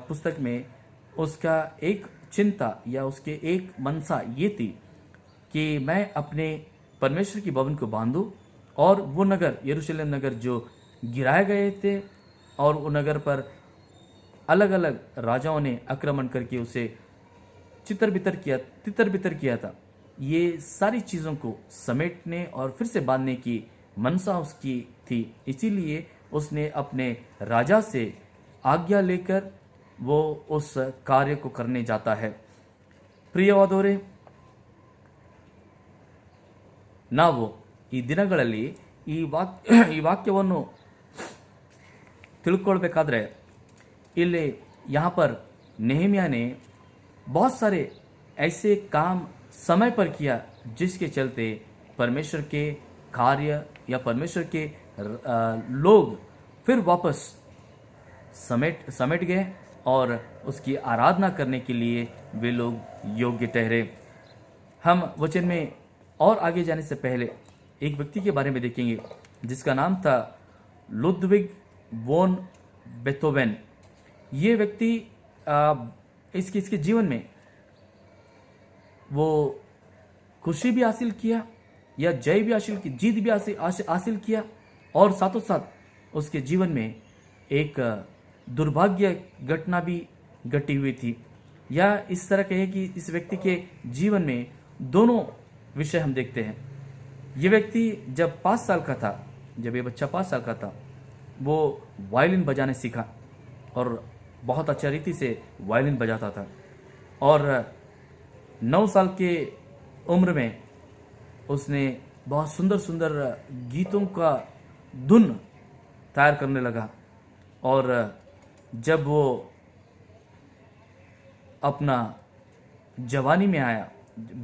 पुस्तक में उसका एक चिंता या उसके एक मनसा ये थी कि मैं अपने परमेश्वर की भवन को बांधूं और वो नगर यरूशलेम नगर जो गिराए गए थे और वो नगर पर अलग अलग राजाओं ने आक्रमण करके उसे तितर बितर किया था, ये सारी चीज़ों को समेटने और फिर से बांधने की मनसा उसकी थी। इसीलिए उसने अपने राजा से आज्ञा लेकर वो उस कार्य को करने जाता है। ಪ್ರಿಯವಾದವರೇ, ನಾವು ಈ ದಿನಗಳಲ್ಲಿ ಈ ವಾಕ್ಯವನ್ನು ತಿಳ್ಕೊಳ್ಬೇಕಾದ್ರೆ ಇಲ್ಲಿ यहाँ पर नेहमिया ने बहुत सारे ऐसे काम समय पर किया जिसके चलते परमेश्वर के कार्य या परमेश्वर के लोग फिर वापस समेट गए और उसकी आराधना करने के लिए वे लोग योग्य ठहरे। हम वचन में और आगे जाने से पहले एक व्यक्ति के बारे में देखेंगे जिसका नाम था लुडविग वॉन बेथोवेन। ये व्यक्ति इसके जीवन में वो खुशी भी हासिल किया या जय भी हासिल की, जीत भी हासिल किया, और साथों साथ उसके जीवन में एक दुर्भाग्य घटना भी घटी हुई थी। या इस तरह कहे कि इस व्यक्ति के जीवन में दोनों विषय हम देखते हैं। ये व्यक्ति जब 5 साल का था, जब ये बच्चा 5 साल का था, वो वायलिन बजाने सीखा और बहुत अच्छा रीति से वायलिन बजाता था। और 9 साल के उम्र में उसने बहुत सुंदर सुंदर गीतों का धुन तैयार करने लगा। और जब वो अपना जवानी में आया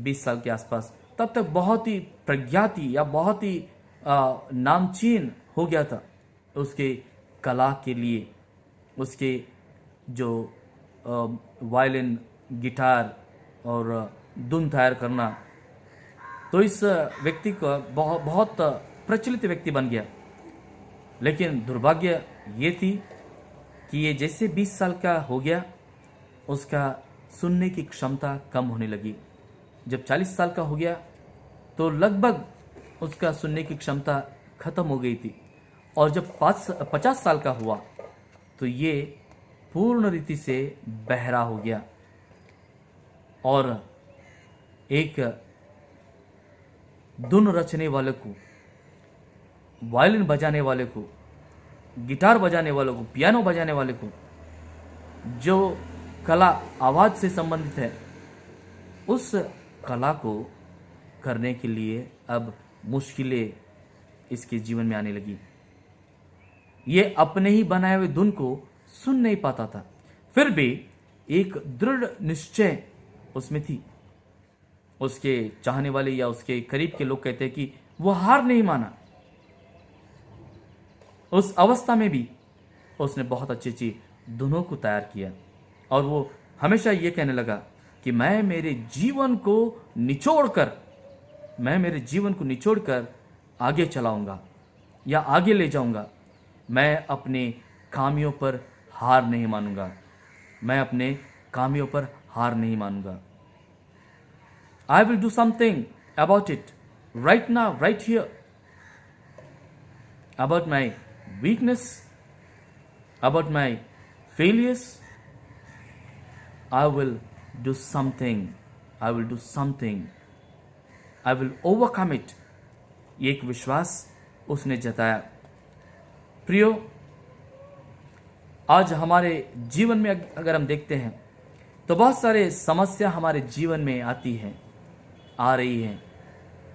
20 साल के आसपास, तब तक बहुत ही प्रज्ञाति या बहुत ही नामचीन हो गया था उसके कला के लिए, उसके जो वायलिन, गिटार और धुन तैयार करना, तो इस व्यक्ति को बहुत प्रचलित व्यक्ति बन गया। लेकिन दुर्भाग्य ये थी कि ये जैसे 20 साल का हो गया, उसका सुनने की क्षमता कम होने लगी। जब 40 साल का हो गया तो लगभग उसका सुनने की क्षमता खत्म हो गई थी। और जब 50 साल का हुआ तो ये पूर्ण रीति से बहरा हो गया। और एक धुन रचने वाले को, वायलिन बजाने वाले को, गिटार बजाने वाले को, पियानो बजाने वाले को, जो कला आवाज से संबंधित है, उस कला को करने के लिए अब मुश्किलें इसके जीवन में आने लगी। ये अपने ही बनाए हुए धुन को सुन नहीं पाता था, फिर भी एक दृढ़ निश्चय उसमें थी। उसके चाहने वाले या उसके करीब के लोग कहते हैं कि वो हार नहीं माना। उस अवस्था में भी उसने बहुत अच्छी अच्छी धुनों को तैयार किया और वो हमेशा ये कहने लगा कि मैं मेरे जीवन को निचोड़कर आगे चलाऊंगा या आगे ले जाऊंगा। मैं अपने कामियों पर हार नहीं मानूंगा। मैं अपने कामियों पर हार नहीं मानूंगा। I will do something about it right now, right here. About my weakness, about my failures, I will do something. I will do something. I will overcome it. एक विश्वास उसने जताया। प्रियो, आज हमारे जीवन में अगर हम देखते हैं तो बहुत सारे समस्या हमारे जीवन में आती हैं, आ रही हैं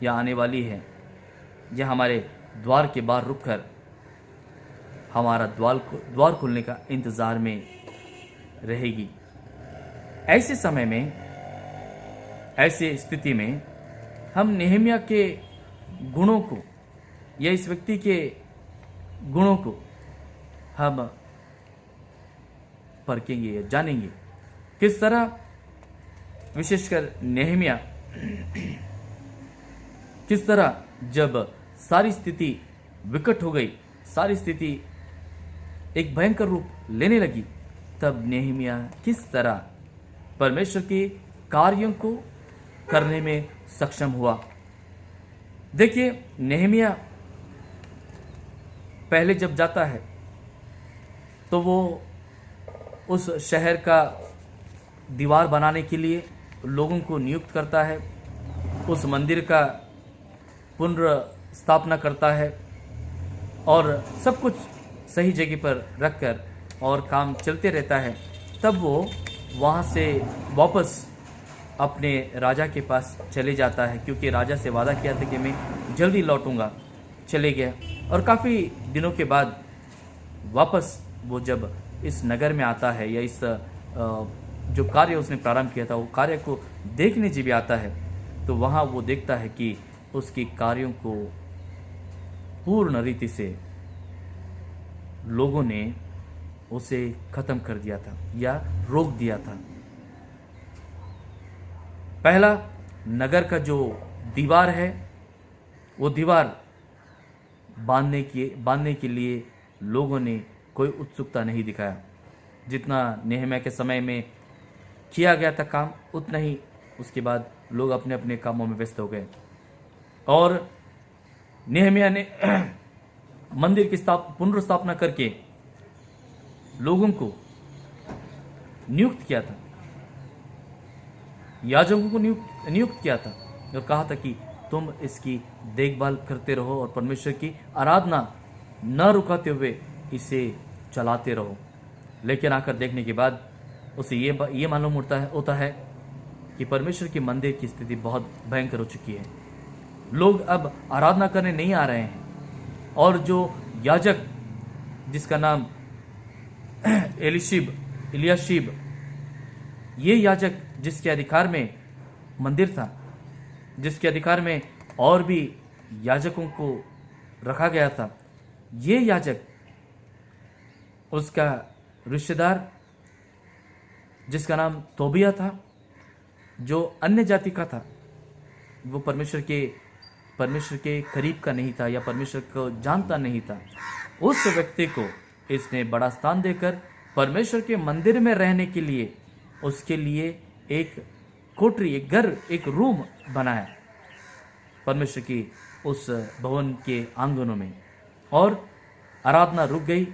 या आने वाली है, या हमारे द्वार के बाहर रुककर हमारा द्वार खुलने का इंतजार में रहेगी। ऐसे समय में, ऐसे स्थिति में हम नेहमिया के गुणों को या इस व्यक्ति के गुणों को हम परखेंगे या जानेंगे। किस तरह विशेषकर नेहमिया किस तरह जब सारी स्थिति विकट हो गई, सारी स्थिति एक भयंकर रूप लेने लगी, तब नेहमिया किस तरह परमेश्वर के कार्यों को करने में सक्षम हुआ। देखिए, नेहमिया पहले जब जाता है तो वो उस शहर का दीवार बनाने के लिए लोगों को नियुक्त करता है, उस मंदिर का पुनर्स्थापना करता है और सब कुछ सही जगह पर रखकर और काम चलते रहता है। तब वो वहाँ से वापस अपने राजा के पास चले जाता है, क्योंकि राजा से वादा किया था कि मैं जल्दी लौटूंगा। चले गया और काफ़ी दिनों के बाद वापस वो जब इस नगर में आता है या इस जो कार्य उसने प्रारंभ किया था वो कार्य को देखने जब भी आता है, तो वहाँ वो देखता है कि उसके कार्यों को पूर्ण रीति से लोगों ने उसे खत्म कर दिया था या रोक दिया था। पहला, नगर का जो दीवार है वो दीवार बांधने के लिए लोगों ने कोई उत्सुकता नहीं दिखाया। जितना नेहमिया के समय में किया गया था काम, उतना ही उसके बाद लोग अपने अपने कामों में व्यस्त हो गए। और नेहमिया ने मंदिर की पुनर्स्थापना करके लोगों को नियुक्त किया था, याजकों को नियुक्त किया था और कहा था कि तुम इसकी देखभाल करते रहो और परमेश्वर की आराधना न रुकाते हुए इसे चलाते रहो। लेकिन आकर देखने के बाद उसे ये मालूम होता है कि परमेश्वर के मंदिर की स्थिति बहुत भयंकर हो चुकी है। लोग अब आराधना करने नहीं आ रहे हैं और जो याजक जिसका नाम इलियाशीब, ये याजक जिसके अधिकार में मंदिर था, जिसके अधिकार में और भी याजकों को रखा गया था, ये याजक, उसका रिश्तेदार जिसका नाम तोबिया था, जो अन्य जाति का था, वो परमेश्वर के करीब का नहीं था या परमेश्वर को जानता नहीं था, उस व्यक्ति को इसने बड़ा स्थान देकर परमेश्वर के मंदिर में रहने के लिए उसके लिए एक कोठरी, एक घर, एक रूम बनाया परमेश्वर की उस भवन के आंगनों में। और आराधना रुक गई,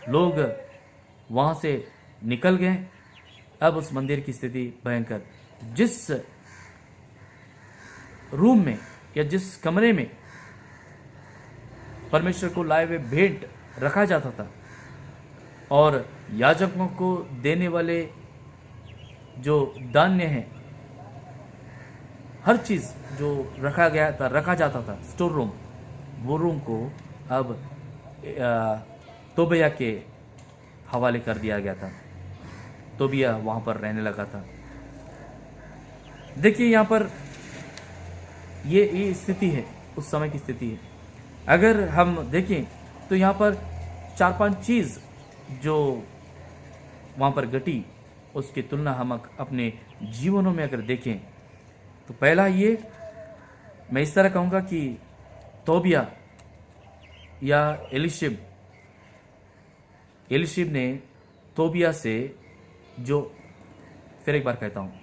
लोग वहाँ से निकल गए। अब उस मंदिर की स्थिति भयंकर। जिस रूम में या जिस कमरे में परमेश्वर को लाए हुए भेंट रखा जाता था और याजकों को देने वाले जो धान्य है, हर चीज जो रखा जाता था, स्टोर रूम, वो रूम को अब तोबिया के हवाले कर दिया गया था। तोबिया वहां पर रहने लगा था। देखिए यहाँ पर ये स्थिति है, उस समय की स्थिति है। अगर हम देखें तो यहाँ पर 4-5 चीज जो वहां पर घटी, उसकी तुलना हम अपने जीवनों में अगर देखें तो पहला ये, मैं इस तरह कहूँगा कि तोबिया या एलिशिब ने तोबिया से, जो फिर एक बार कहता हूँ,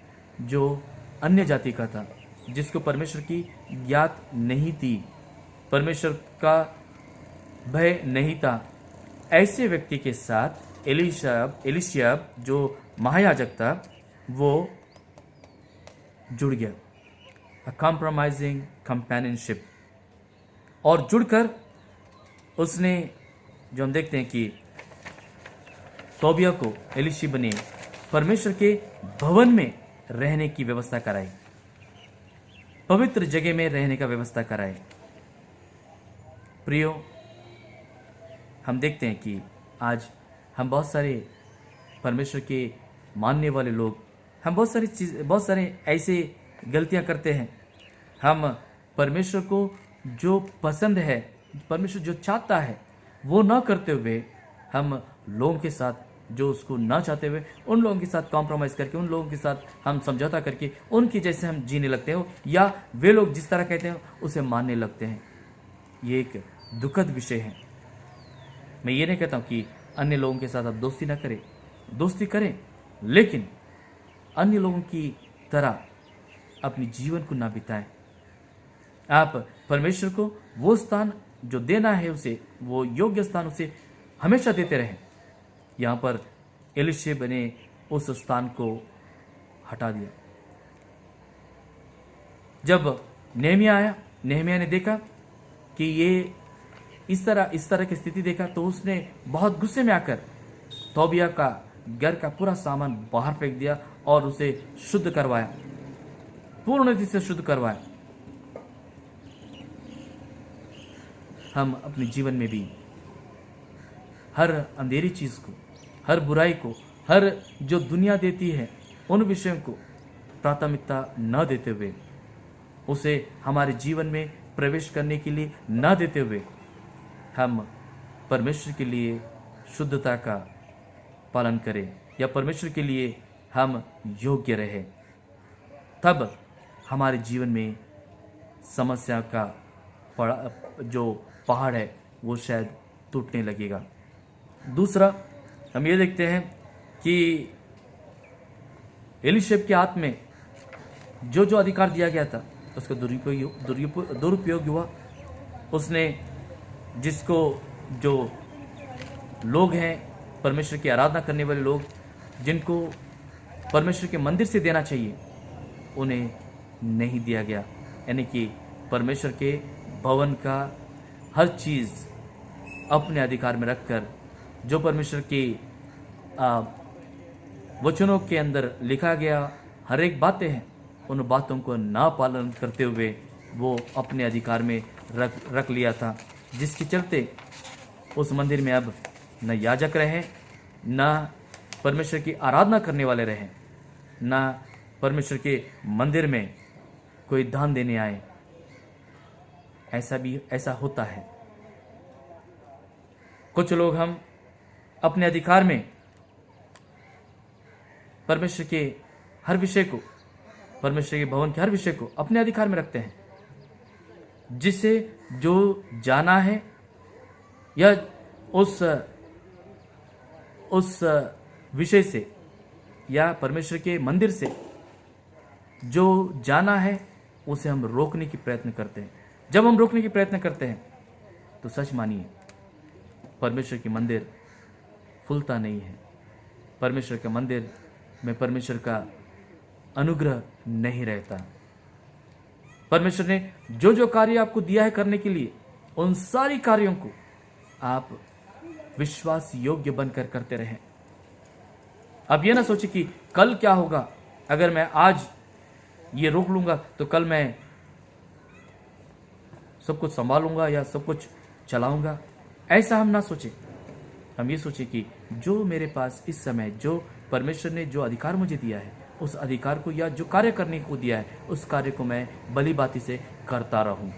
जो अन्य जाति का था, जिसको परमेश्वर की ज्ञात नहीं थी, परमेश्वर का भय नहीं था, ऐसे व्यक्ति के साथ एलिशिब जो महायाजक था, वो जुड़ गया। अ कॉम्प्रोमाइजिंग कंपेनियनशिप। और जुड़कर उसने, जो हम देखते हैं कि तोबिया को एलिशिब ने परमेश्वर के भवन में रहने की व्यवस्था कराई, पवित्र जगह में रहने का व्यवस्था कराई। प्रियो, हम देखते हैं कि आज हम बहुत सारे परमेश्वर के मानने वाले लोग, हम बहुत सारे ऐसे गलतियां करते हैं। हम परमेश्वर को जो पसंद है, परमेश्वर जो चाहता है, वो ना करते हुए हम लोगों के साथ, जो उसको ना चाहते हुए उन लोगों के साथ कॉम्प्रोमाइज़ करके, उन लोगों के साथ हम समझौता करके उनकी जैसे हम जीने लगते हैं, या वे लोग जिस तरह कहते हैं उसे मानने लगते हैं। ये एक दुखद विषय है। मैं ये नहीं कहता हूँ कि अन्य लोगों के साथ आप दोस्ती ना करें, दोस्ती करें, लेकिन अन्य लोगों की तरह अपनी जीवन को ना बिताएं। आप परमेश्वर को वो स्थान जो देना है उसे, वो योग्य स्थान उसे हमेशा देते रहें। यहाँ पर एलिशिब ने उस स्थान को हटा दिया। जब नेहमिया आया, नेहमिया ने देखा कि ये इस तरह की स्थिति देखा, तो उसने बहुत गुस्से में आकर तोबिया का घर का पूरा सामान बाहर फेंक दिया और उसे शुद्ध करवाया, पूर्ण रीति से शुद्ध करवाया। हम अपने जीवन में भी हर अंधेरी चीज को, हर बुराई को, हर जो दुनिया देती है, उन विषयों को प्राथमिकता न देते हुए, उसे हमारे जीवन में प्रवेश करने के लिए न देते हुए, हम परमेश्वर के लिए शुद्धता का पालन करें या परमेश्वर के लिए हम योग्य रहे, तब हमारे जीवन में समस्या का जो पहाड़ है वो शायद टूटने लगेगा। दूसरा, हम ये देखते हैं कि एलिशिब के हाथ में जो अधिकार दिया गया था उसका दुरुपयोग हुआ। उसने जिसको, जो लोग हैं परमेश्वर की आराधना करने वाले लोग, जिनको परमेश्वर के मंदिर से देना चाहिए, उन्हें नहीं दिया गया। यानी कि परमेश्वर के भवन का हर चीज़ अपने अधिकार में रखकर, जो परमेश्वर के वचनों के अंदर लिखा गया हर एक बातें हैं, उन बातों को ना पालन करते हुए वो अपने अधिकार में रख लिया था, जिसके चलते उस मंदिर में अब न याजक रहे, न परमेश्वर की आराधना करने वाले रहे, न परमेश्वर के मंदिर में कोई दान देने आए। ऐसा होता है। कुछ लोग हम अपने अधिकार में परमेश्वर के हर विषय को, परमेश्वर के भवन के हर विषय को अपने अधिकार में रखते हैं, जिसे जो जाना है या उस विषय से या परमेश्वर के मंदिर से जो जाना है उसे हम रोकने की प्रयत्न करते हैं। जब हम रोकने की प्रयत्न करते हैं तो सच मानिए परमेश्वर की मंदिर फूलता नहीं है। परमेश्वर के मंदिर में परमेश्वर का अनुग्रह नहीं रहता। परमेश्वर ने जो जो कार्य आपको दिया है करने के लिए, उन सारी कार्यों को आप विश्वास योग्य बनकर करते रहें। अब यह ना सोचे कि कल क्या होगा, अगर मैं आज ये रोक लूंगा तो कल मैं सब कुछ संभालूंगा या सब कुछ चलाऊंगा। ऐसा हम ना सोचें। हम ये सोचें कि जो मेरे पास इस समय, जो परमेश्वर ने जो अधिकार मुझे दिया है, उस अधिकार को या जो कार्य करने को दिया है, उस कार्य को मैं भली भांति से करता रहूं।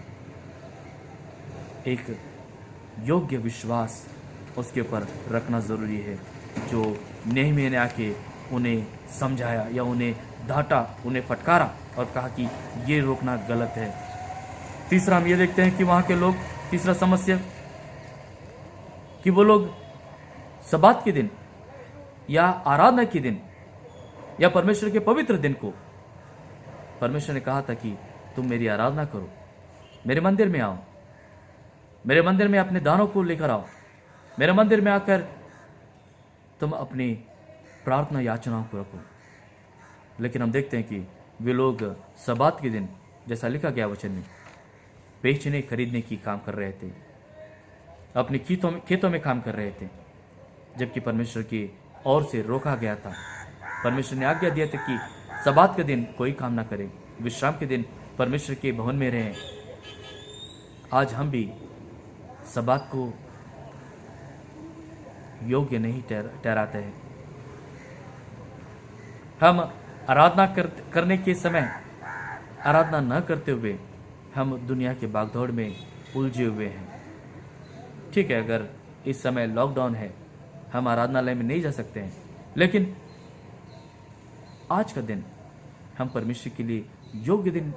एक योग्य विश्वास उसके ऊपर रखना जरूरी है, जो नेहमिया ने आके उन्हें समझाया या उन्हें डांटा, उन्हें फटकारा और कहा कि ये रोकना गलत है। तीसरा हम ये देखते हैं कि वहां के लोग, तीसरा समस्या कि वो लोग सब्बात के दिन या आराधना के दिन या परमेश्वर के पवित्र दिन को, परमेश्वर ने कहा था कि तुम मेरी आराधना करो, मेरे मंदिर में आओ, मेरे मंदिर में अपने दानों को लेकर आओ, मेरे मंदिर में आकर तुम अपनी प्रार्थना याचनाओं को रखो। लेकिन हम देखते हैं कि वे लोग सब्बात के दिन, जैसा लिखा गया वचन में, बेचने खरीदने की काम कर रहे थे, अपने खेतों में काम कर रहे थे, जबकि परमेश्वर की ओर से रोका गया था। परमेश्वर ने आज्ञा दिया था कि सब्बात के दिन कोई काम ना करे, विश्राम के दिन परमेश्वर के भवन में रहें। आज हम भी सब्बात को योग्य नहीं ठहराते हैं। हम आराधना करने के समय आराधना न करते हुए हम दुनिया के भागदौड़ में उलझे हुए हैं। ठीक है, अगर इस समय लॉकडाउन है, हम आराधनालय में नहीं जा सकते हैं, लेकिन आज का दिन हम परमेश्वर के लिए योग्य दिन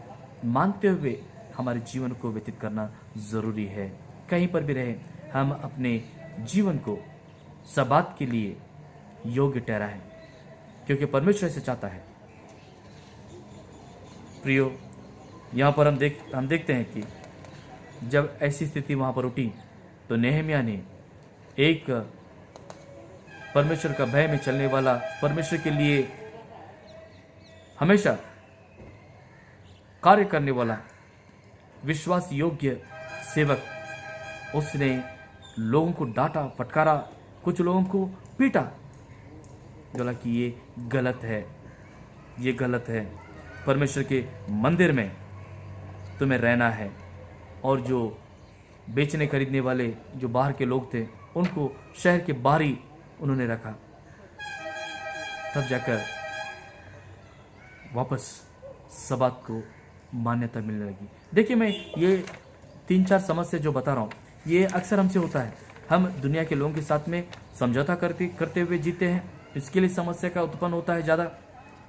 मानते हुए हमारे जीवन को व्यतीत करना जरूरी है। कहीं पर भी रहे, हम अपने जीवन को सब्बात के लिए योग्य ठहराएं, क्योंकि परमेश्वर ऐसे चाहता है। प्रियो, यहाँ पर हम देखते हैं कि जब ऐसी स्थिति वहाँ पर उठी तो नेहमिया ने एक परमेश्वर का भय में चलने वाला, परमेश्वर के लिए हमेशा कार्य करने वाला विश्वास योग्य सेवक, उसने लोगों को डांटा, फटकारा, कुछ लोगों को पीटा, बोला कि ये गलत है, ये गलत है। परमेश्वर के मंदिर में तुम्हें रहना है। और जो बेचने खरीदने वाले जो बाहर के लोग थे, उनको शहर के बाहर ही उन्होंने रखा। तब जाकर वापस सब्बात को मान्यता मिलने लगी। देखिए, मैं ये 3-4 समस्या जो बता रहा हूँ, ये अक्सर हमसे होता है। हम दुनिया के लोगों के साथ में समझौता करते हुए जीते हैं, इसके लिए समस्या का उत्पन्न होता है ज़्यादा।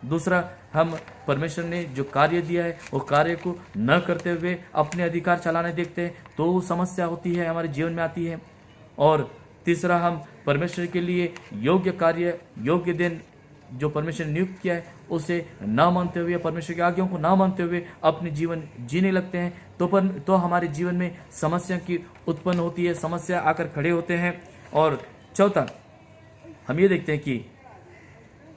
दूसरा, हम परमेश्वर ने जो कार्य दिया है वो कार्य को न करते हुए अपने अधिकार चलाने देखते हैं, तो समस्या होती है, हमारे जीवन में आती है। और तीसरा, हम परमेश्वर के लिए योग्य कार्य, योग्य दिन जो परमेश्वर ने नियुक्त किया है उसे ना मानते हुए, परमेश्वर की आज्ञाओं को ना मानते हुए अपने जीवन जीने लगते हैं, तो हमारे जीवन में समस्या की उत्पन्न होती है, समस्या आकर खड़े होते हैं। और चौथा, हम ये देखते हैं कि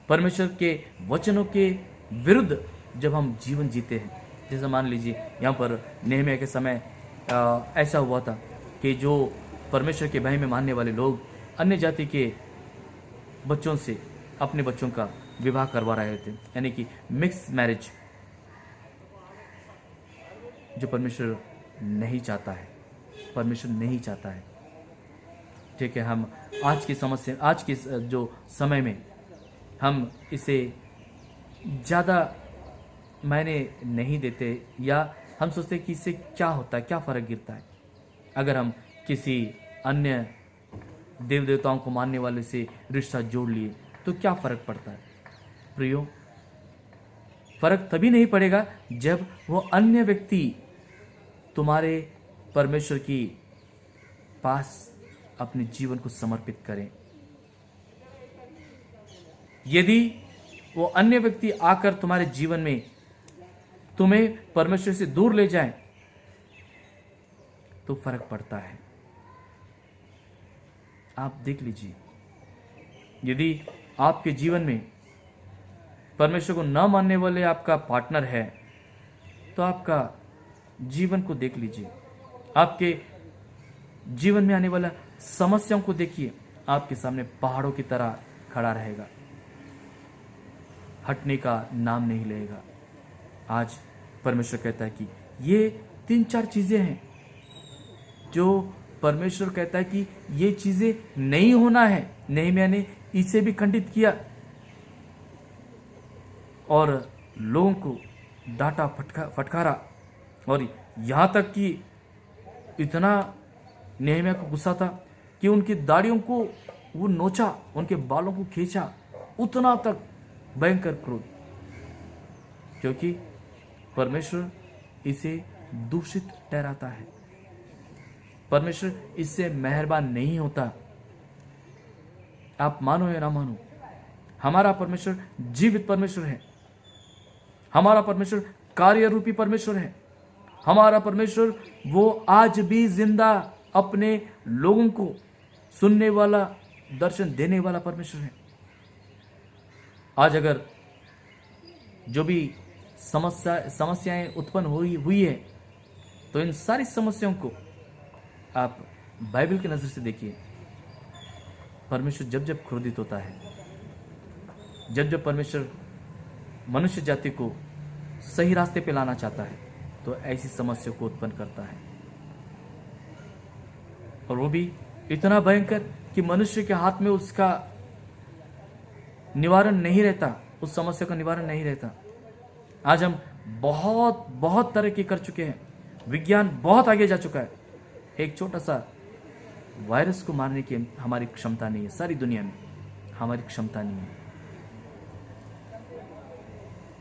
परमेश्वर के वचनों के विरुद्ध जब हम जीवन जीते हैं, जैसे मान लीजिए यहाँ पर नेहमिया के समय ऐसा हुआ था कि जो परमेश्वर के भय में मानने वाले लोग अन्य जाति के बच्चों से अपने बच्चों का विवाह करवा रहे थे, यानी कि मिक्स मैरिज, जो परमेश्वर नहीं चाहता है, परमेश्वर नहीं चाहता है। ठीक है, हम आज की समस्या, आज के जो समय में हम इसे ज़्यादा मायने नहीं देते, या हम सोचते कि इससे क्या होता है, क्या फ़र्क गिरता है। अगर हम किसी अन्य देव देवताओं को मानने वाले से रिश्ता जोड़ लिए तो क्या फ़र्क पड़ता है। प्रियो, फर्क तभी नहीं पड़ेगा जब वो अन्य व्यक्ति तुम्हारे परमेश्वर की पास अपने जीवन को समर्पित करें। यदि वो अन्य व्यक्ति आकर तुम्हारे जीवन में तुम्हें परमेश्वर से दूर ले जाए तो फर्क पड़ता है। आप देख लीजिए, यदि आपके जीवन में परमेश्वर को न मानने वाले आपका पार्टनर है तो आपका जीवन को देख लीजिए, आपके जीवन में आने वाला समस्याओं को देखिए, आपके सामने पहाड़ों की तरह खड़ा रहेगा, हटने का नाम नहीं लेगा। आज परमेश्वर कहता है कि ये 3-4 चीजें हैं जो परमेश्वर कहता है कि ये चीजें नहीं होना है। नहम्याह ने इसे भी खंडित किया और लोगों को डांटा, फटकारा, और यहां तक कि इतना नहम्याह को गुस्सा था कि उनकी दाढ़ियों को वो नोचा, उनके बालों को खींचा, उतना तक भयंकर क्रोध, क्योंकि परमेश्वर इसे दूषित ठहराता है। परमेश्वर इससे मेहरबान नहीं होता। आप मानो या ना मानो, हमारा परमेश्वर जीवित परमेश्वर है, हमारा परमेश्वर कार्य रूपी परमेश्वर है, हमारा परमेश्वर वो आज भी जिंदा अपने लोगों को सुनने वाला, दर्शन देने वाला परमेश्वर है। आज अगर जो भी समस्याएं उत्पन्न हुई है तो इन सारी समस्याओं को आप बाइबल की नजर से देखिए। परमेश्वर जब जब क्रोधित होता है, जब जब परमेश्वर मनुष्य जाति को सही रास्ते पे लाना चाहता है तो ऐसी समस्या को उत्पन्न करता है, और वो भी इतना भयंकर कि मनुष्य के हाथ में उसका निवारण नहीं रहता, उस समस्या का निवारण नहीं रहता। आज हम बहुत तरक्की कर चुके हैं, विज्ञान बहुत आगे जा चुका है, एक छोटा सा वायरस को मारने की हमारी क्षमता नहीं है, सारी दुनिया में हमारी क्षमता नहीं है।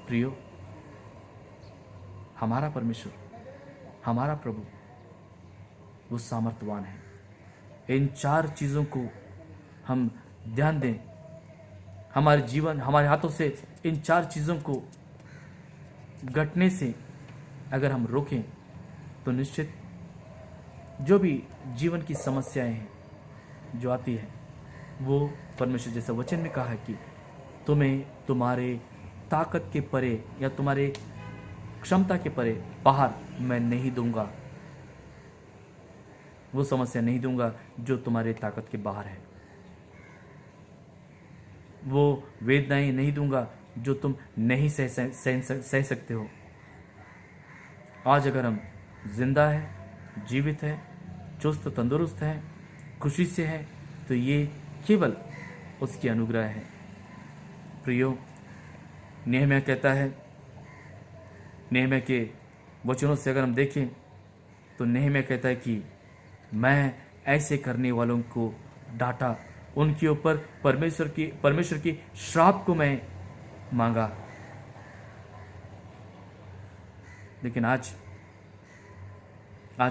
प्रियो, हमारा परमेश्वर, हमारा प्रभु वो सामर्थ्यवान है। इन 4 चीजों को हम ध्यान दें, हमारे जीवन, हमारे हाथों से इन 4 चीजों को घटने से अगर हम रोकें तो निश्चित जो भी जीवन की समस्याएं हैं जो आती है वो परमेश्वर जैसा वचन में कहा है कि तुम्हें तुम्हारे ताकत के परे या तुम्हारे क्षमता के परे बाहर मैं नहीं दूंगा, वो समस्या नहीं दूंगा जो तुम्हारे ताकत के बाहर है, वो वेदनाएं नहीं दूंगा जो तुम नहीं सह सकते हो। आज अगर हम जिंदा है, जीवित है, चुस्त तंदुरुस्त है, खुशी से है, तो ये केवल उसकी अनुग्रह है। प्रियो, नहम्याह कहता है, नहम्याह के वचनों से अगर हम देखें तो नहम्याह कहता है कि मैं ऐसे करने वालों को डांटा, उनके ऊपर परमेश्वर की श्राप को मैं मांगा। लेकिन आज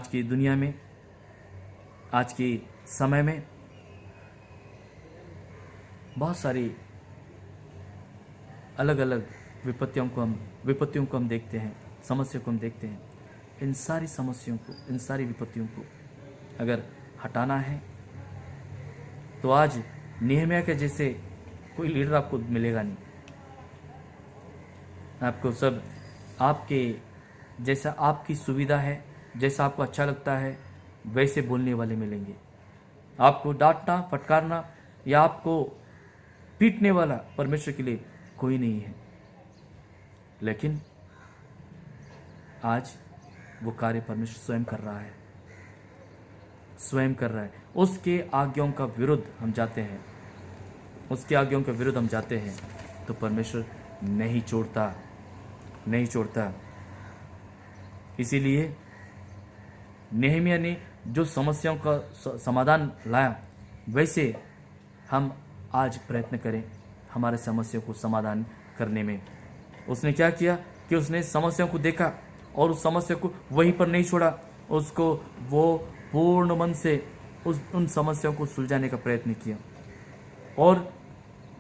की दुनिया में, आज के समय में बहुत सारी अलग अलग विपत्तियों को हम देखते हैं, समस्या को हम देखते हैं। इन सारी समस्याओं को, इन सारी विपत्तियों को अगर हटाना है तो आज नहम्याह के जैसे कोई लीडर आपको मिलेगा नहीं। आपको सब आपके जैसा, आपकी सुविधा है, जैसा आपको अच्छा लगता है वैसे बोलने वाले मिलेंगे। आपको डांटना, फटकारना या आपको पीटने वाला परमेश्वर के लिए कोई नहीं है। लेकिन आज वो कार्य परमेश्वर स्वयं कर रहा है, स्वयं कर रहा है। उसके आज्ञाओं का विरुद्ध हम जाते हैं, उसके आज्ञाओं के विरुद्ध हम जाते हैं तो परमेश्वर नहीं छोड़ता। इसीलिए नहम्याह ने जो समस्याओं का समाधान लाया, वैसे हम आज प्रयत्न करें हमारे समस्या को समाधान करने में। उसने क्या किया कि उसने समस्या को देखा और उस समस्या को वहीं पर नहीं छोड़ा, उसको वो पूर्ण मन से उन समस्याओं को सुलझाने का प्रयत्न किया। और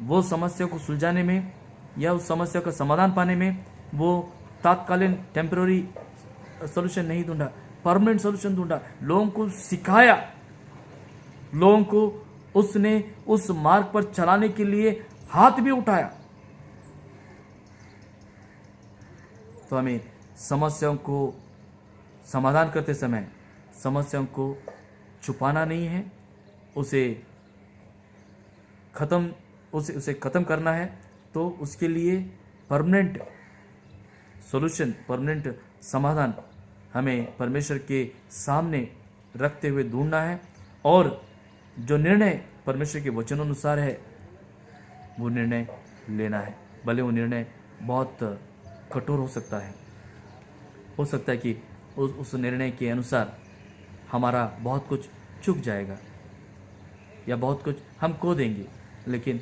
वो समस्या को सुलझाने में या उस समस्या का समाधान पाने में वो तात्कालीन टेम्पररी सोल्यूशन नहीं ढूंढा, परमानेंट सोल्यूशन ढूंढा। लोगों को सिखाया, लोगों को उसने उस मार्ग पर चलाने के लिए हाथ भी उठाया। तो हमें समस्याओं को समाधान करते समय समस्याओं को छुपाना नहीं है, उसे खत्म करना है। तो उसके लिए परमानेंट सॉल्यूशन, परमानेंट समाधान हमें परमेश्वर के सामने रखते हुए ढूंढना है। और जो निर्णय परमेश्वर के वचन अनुसार है वो निर्णय लेना है। भले वो निर्णय बहुत कठोर हो सकता है कि उस निर्णय के अनुसार हमारा बहुत कुछ चूक जाएगा या बहुत कुछ हम खो देंगे, लेकिन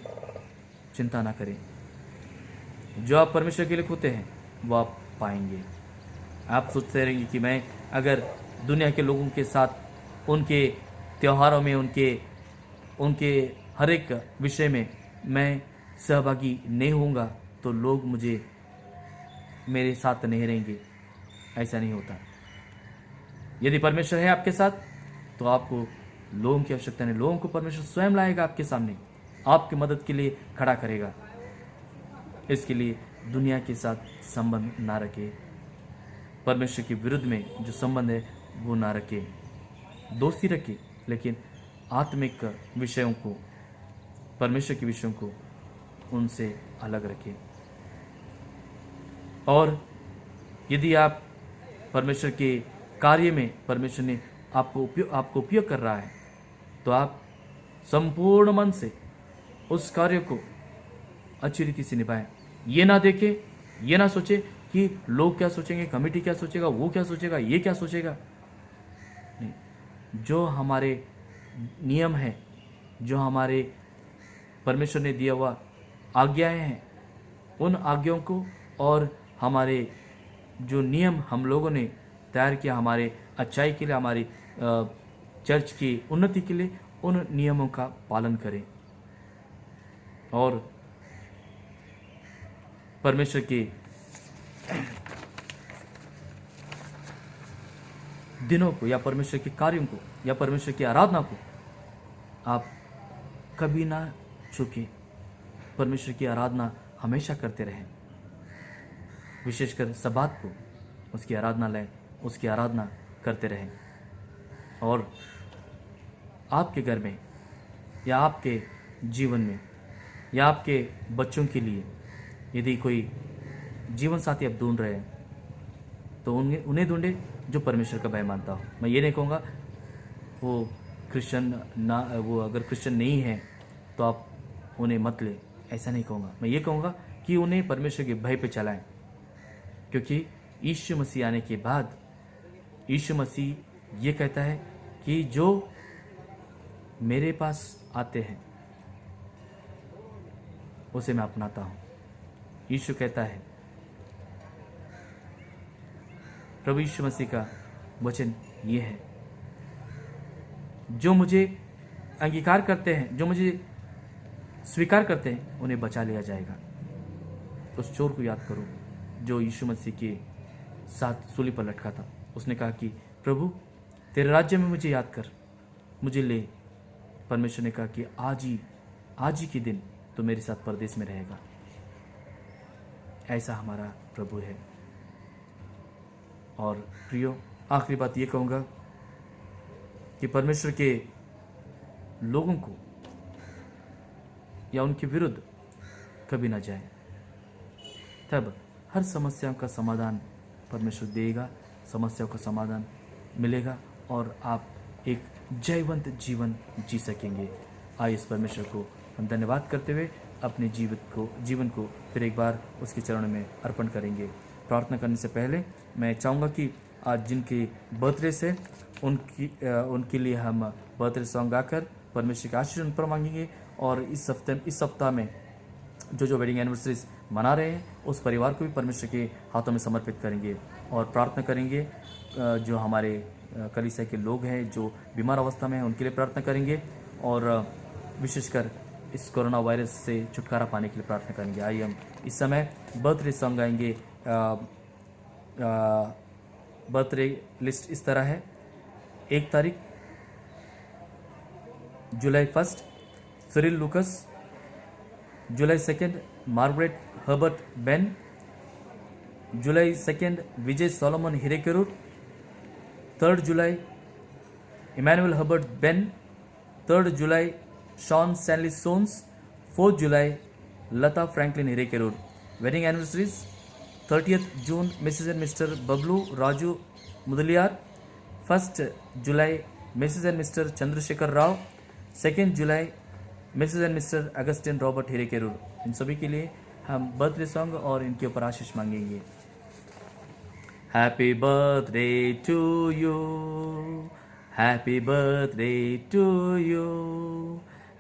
चिंता ना करें, जो आप परमेश्वर के लिए खोते हैं वो आप पाएंगे। आप सोचते रहेंगे कि मैं अगर दुनिया के लोगों के साथ उनके त्योहारों में, उनके हर एक विषय में मैं सहभागी नहीं होऊंगा तो लोग मेरे साथ नहीं रहेंगे। ऐसा नहीं होता। यदि परमेश्वर है आपके साथ तो आपको लोगों की आवश्यकता नहीं, लोगों को परमेश्वर स्वयं लाएगा आपके सामने, आपकी मदद के लिए खड़ा करेगा। इसके लिए दुनिया के साथ संबंध ना रखे, परमेश्वर के विरुद्ध में जो संबंध है वो ना रखे, दोस्ती रखे, लेकिन आत्मिक विषयों को, परमेश्वर के विषयों को उनसे अलग रखे। और यदि आप परमेश्वर के कार्य में परमेश्वर ने आपको उपयोग कर रहा है तो आप संपूर्ण मन से उस कार्य को अच्छी रीति से निभाएं। ये ना देखें, ये ना सोचे कि लोग क्या सोचेंगे, कमेटी क्या सोचेगा, वो क्या सोचेगा, ये क्या सोचेगा। नहीं, जो हमारे नियम है, जो हमारे परमेश्वर ने दिया हुआ आज्ञाएं हैं, उन आज्ञाओं को और हमारे जो नियम हम लोगों ने तैयार किया हमारे अच्छाई के लिए, हमारी चर्च की उन्नति के लिए, उन नियमों का पालन करें और परमेश्वर के दिनों को या परमेश्वर के कार्यों को या परमेश्वर की आराधना को आप कभी ना चूकें। परमेश्वर की आराधना हमेशा करते रहें, विशेषकर सब्बात को उसकी आराधना लें, उसकी आराधना करते रहें। और आपके घर में या आपके जीवन में या आपके बच्चों के लिए यदि कोई जीवन साथी आप ढूंढ रहे हैं तो उन्हें ढूंढे जो परमेश्वर का भय मानता हो। मैं ये नहीं कहूँगा वो अगर क्रिश्चियन नहीं है तो आप उन्हें मत ले, ऐसा नहीं कहूँगा। मैं ये कहूँगा कि उन्हें परमेश्वर के भय पे चलाएं, क्योंकि यीशु मसीह आने के बाद यीशु मसीह ये कहता है कि जो मेरे पास आते हैं उसे मैं अपनाता हूँ। यीशु कहता है, प्रभु यीशु मसीह का वचन ये है, जो मुझे अंगीकार करते हैं, जो मुझे स्वीकार करते हैं, उन्हें बचा लिया जाएगा। उस चोर को याद करो जो यीशु मसीह के साथ सूली पर लटका था। उसने कहा कि प्रभु तेरे राज्य में मुझे याद कर, मुझे ले। परमेश्वर ने कहा कि आज ही के दिन तो मेरे साथ परदेश में रहेगा। ऐसा हमारा प्रभु है। और प्रियो, आखिरी बात ये कहूँगा कि परमेश्वर के लोगों को या उनके विरुद्ध कभी ना जाए, तब हर समस्या का समाधान परमेश्वर देगा, समस्याओं का समाधान मिलेगा और आप एक जयवंत जीवन जी सकेंगे। आइए इस परमेश्वर को हम धन्यवाद करते हुए अपने जीवन को फिर एक बार उसके चरणों में अर्पण करेंगे। प्रार्थना करने से पहले मैं चाहूँगा कि आज जिनके बर्थडे से उनके लिए हम बर्थडे सॉन्ग गाकर परमेश्वर के आशीर्वाद पर मांगेंगे। और इस सप्ताह में जो वेडिंग एनिवर्सरीज मना रहे हैं उस परिवार को भी परमेश्वर के हाथों में समर्पित करेंगे और प्रार्थना करेंगे। जो हमारे कलीसिया के लोग हैं जो बीमार अवस्था में हैं उनके लिए प्रार्थना करेंगे और विशेषकर इस कोरोना वायरस से छुटकारा पाने के लिए प्रार्थना करेंगे। आइए हम इस समय बर्थडे सॉन्ग गाएंगे। बर्थडे लिस्ट इस तरह है। 1 तारीख जुलाई 1 सिरिल लुकस, जुलाई 2 मार्गरेट हर्बर्ट बेन, जुलाई 2 विजय सोलोमन हिरेकेरूर, 3 जुलाई इमैनुअल हर्बर्ट बेन, 3 जुलाई शॉन स्टैनली सोन्स, 4 जुलाई Lata Franklin Hirekerur. Wedding anniversaries 30th जून Mrs and Mr Bablu Raju Mudaliar, 1 जुलाई Mrs and Mr Chandrashekhar Rao, 2 जुलाई Mrs and Mr Augustine Robert Hirekerur. इन सभी के लिए हम बर्थडे सॉन्ग और इनके ऊपर आशीष मांगेंगे। Happy birthday to you, happy birthday to you,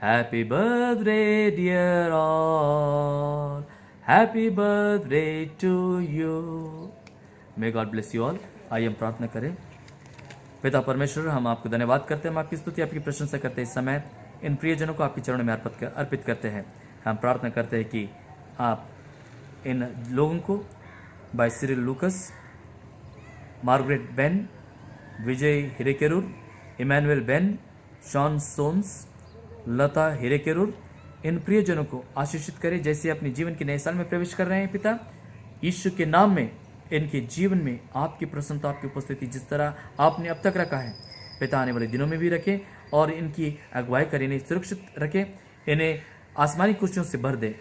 happy birthday dear all, happy birthday to you. May God bless you all. आइए हम प्रार्थना करें। पिता परमेश्वर, हम आपको धन्यवाद करते हैं, हम आपकी स्तुति आपकी प्रशंसा करते हैं। इस समय इन प्रियजनों को आपके चरणों में अर्पित करते हैं। हम प्रार्थना करते हैं कि आप इन लोगों को बाय Cyril Lucas, Margaret Ben, Vijay Hirekerur, Emmanuel Ben, Shawn Sons, Lata Hirekerur, इन प्रियजनों को आशीषित करें जैसे अपने जीवन के नए साल में प्रवेश कर रहे हैं। पिता यीशु के नाम में इनके जीवन में आपकी प्रसन्नता, आपकी उपस्थिति जिस तरह आपने अब तक रखा है पिता आने वाले दिनों में भी रखें और इनकी अगुवाई करें, इन्हें सुरक्षित रखें, इन्हें आसमानी खुशियों से भर दे,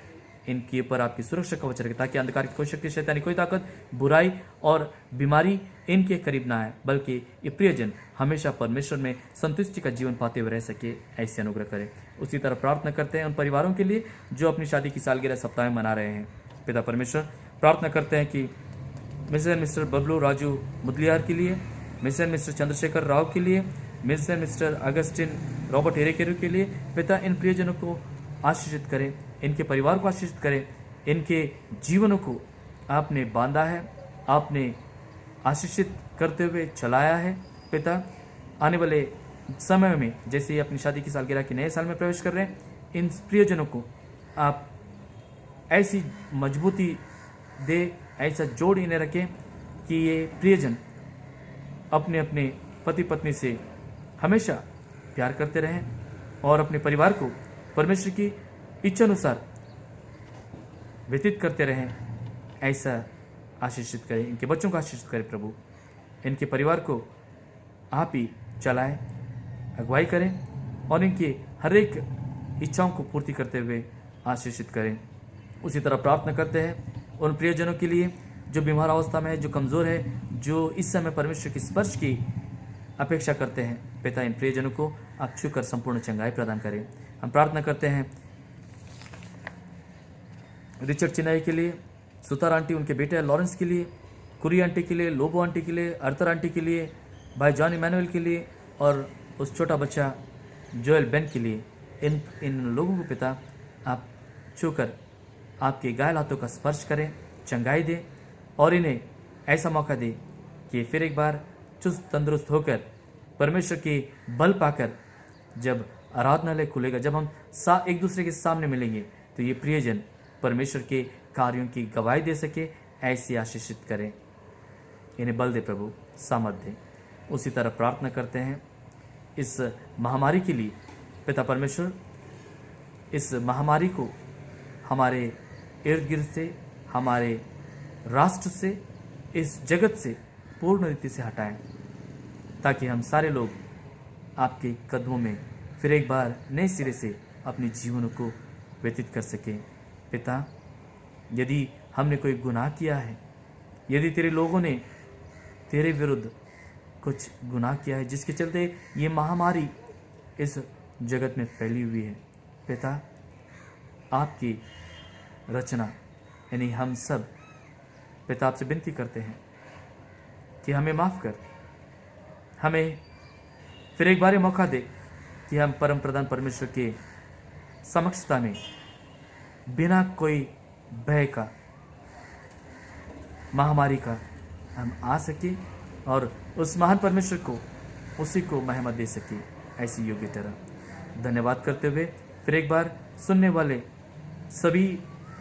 इनके ऊपर आपकी सुरक्षा कवच रखें ताकि अंधकार की कोई शक्ति, शैतानी कोई ताकत, बुराई और बीमारी इनके करीब ना आए, बल्कि ये प्रियजन हमेशा परमेश्वर में संतुष्टि का जीवन पाते हुए रह सके, ऐसे अनुग्रह करें। उसी तरह प्रार्थना करते हैं उन परिवारों के लिए जो अपनी शादी की सालगिरह सप्ताह में मना रहे हैं। पिता परमेश्वर, प्रार्थना करते हैं कि Mrs and Mr Bablu Raju Mudaliar के लिए, Mrs and Mr Chandrashekhar Rao के लिए, Mrs and Mr Augustine Robert Hirekerur के लिए पिता इन प्रियजनों को आशीषित करें, इनके परिवार को आशीषित करें, इनके जीवनों को आपने बांधा है, आपने आशीषित करते हुए चलाया है। पिता आने वाले समय में जैसे ये अपनी शादी की सालगिरह के नए साल में प्रवेश कर रहे हैं, इन प्रियजनों को आप ऐसी मजबूती दे, ऐसा जोड़ इन्हें रखें कि ये प्रियजन अपने अपने पति पत्नी से हमेशा प्यार करते रहें और अपने परिवार को परमेश्वर की इच्छा अनुसार व्यतीत करते रहें, ऐसा आशीषित करें। इनके बच्चों को आशीषित करें प्रभु, इनके परिवार को आप ही चलाएं, अगुवाई करें और इनकी हर एक इच्छाओं को पूर्ति करते हुए आशीषित करें। उसी तरह प्रार्थना करते हैं उन प्रियजनों के लिए जो बीमार अवस्था में है, जो कमज़ोर है, जो इस समय परमेश्वर के स्पर्श की अपेक्षा करते हैं। पिता इन प्रियजनों को आप छूकर संपूर्ण चंगाई प्रदान करें। हम प्रार्थना करते हैं रिचर्ड चिनाई के लिए, सुतार आंटी उनके बेटे लॉरेंस के लिए, कुरी आंटी के लिए, लोबो आंटी के लिए, अर्थर आंटी के लिए, भाई जॉन इमैनुअल के लिए और उस छोटा बच्चा जोएल बेन के लिए। इन लोगों को पिता आप छूकर आपके घायल हाथों का स्पर्श करें, चंगाई दें और इन्हें ऐसा मौका दें कि फिर एक बार चुस्त तंदुरुस्त होकर परमेश्वर के बल पाकर जब आराधनालय खुलेगा, जब हम एक दूसरे के सामने मिलेंगे तो ये प्रियजन परमेश्वर के कार्यों की गवाही दे सके, ऐसी आशीषित करें। इन्हें बल दे प्रभु, सामर्थ दे। उसी तरह प्रार्थना करते हैं इस महामारी के लिए। पिता परमेश्वर, इस महामारी को हमारे इर्द गिर्द से, हमारे राष्ट्र से, इस जगत से पूर्ण रीति से हटाएं ताकि हम सारे लोग आपके कदमों में फिर एक बार नए सिरे से अपने जीवनों को व्यतीत कर सकें। पिता, यदि हमने कोई गुनाह किया है, यदि तेरे लोगों ने तेरे विरुद्ध कुछ गुनाह किया है जिसके चलते ये महामारी इस जगत में फैली हुई है, पिता आपकी रचना यानी हम सब पिता आपसे विनती करते हैं कि हमें माफ़ कर, हमें फिर एक बार मौका दे कि हम परम प्रधान परमेश्वर के समक्षता में बिना कोई भय का, महामारी का हम आ सके और उस महान परमेश्वर को, उसी को महिमा दे सके, ऐसी योग्य तरह। धन्यवाद करते हुए फिर एक बार सुनने वाले सभी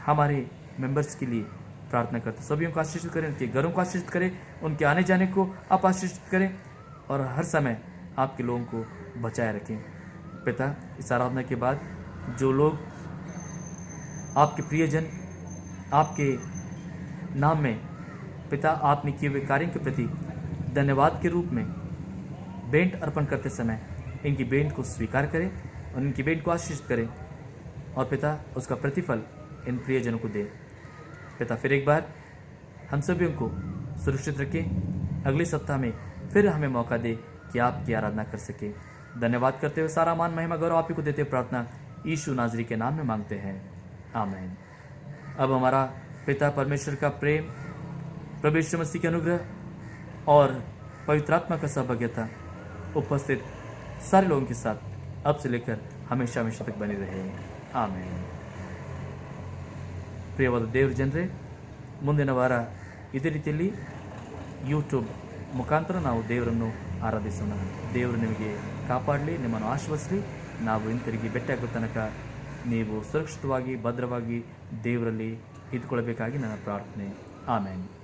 हमारे मेंबर्स के लिए प्रार्थना करते, सभी को आशीषित करें, उनके घरों को आशीषित करें, उनके आने जाने को आप आशीषित करें और हर समय आपके लोगों को बचाए रखें। पिता, इस आराधना के बाद जो लोग आपके प्रियजन आपके नाम में पिता आपने किए हुए कार्यों के प्रति धन्यवाद के रूप में भेंट अर्पण करते समय इनकी भेंट को स्वीकार करें और इनकी भेंट को आशीषित करें और पिता उसका प्रतिफल इन प्रियजनों को दे। पिता, फिर एक बार हम सभी को सुरक्षित रखें, अगले सप्ताह में फिर हमें मौका दे कि आपकी आराधना कर सके। धन्यवाद करते हुए सारा मान महिमा गौरव आप ही को देते प्रार्थना यीशु नाजरी के नाम में मांगते हैं, आमीन। अब हमारा पिता परमेश्वर का प्रेम, प्रभु यीशु मसीह के अनुग्रह और पवित्र आत्मा का सहभागिता उपस्थित सारे लोगों के साथ अब से लेकर हमेशा हमेशा तक बने रहे, ಆಮೇನ್। ಪ್ರಿಯವಾದ ದೇವ್ರ ಜನರೇ, ಮುಂದಿನ ವಾರ ಇದೇ ರೀತಿಯಲ್ಲಿ ಯೂಟ್ಯೂಬ್ ಮುಖಾಂತರ ನಾವು ದೇವರನ್ನು ಆರಾಧಿಸೋಣ। ದೇವರು ನಿಮಗೆ ಕಾಪಾಡಲಿ, ನಿಮ್ಮನ್ನು ಆಶೀರ್ವದಿಸಲಿ। ನಾವು ಹಿಂತಿರುಗಿ ಭೇಟಿಯಾಗೋ ತನಕ ನೀವು ಸುರಕ್ಷಿತವಾಗಿ ಭದ್ರವಾಗಿ ದೇವರಲ್ಲಿ ಇದ್ದುಕೊಳ್ಳಬೇಕಾಗಿ ನನ್ನ ಪ್ರಾರ್ಥನೆ, ಆಮೇನ್।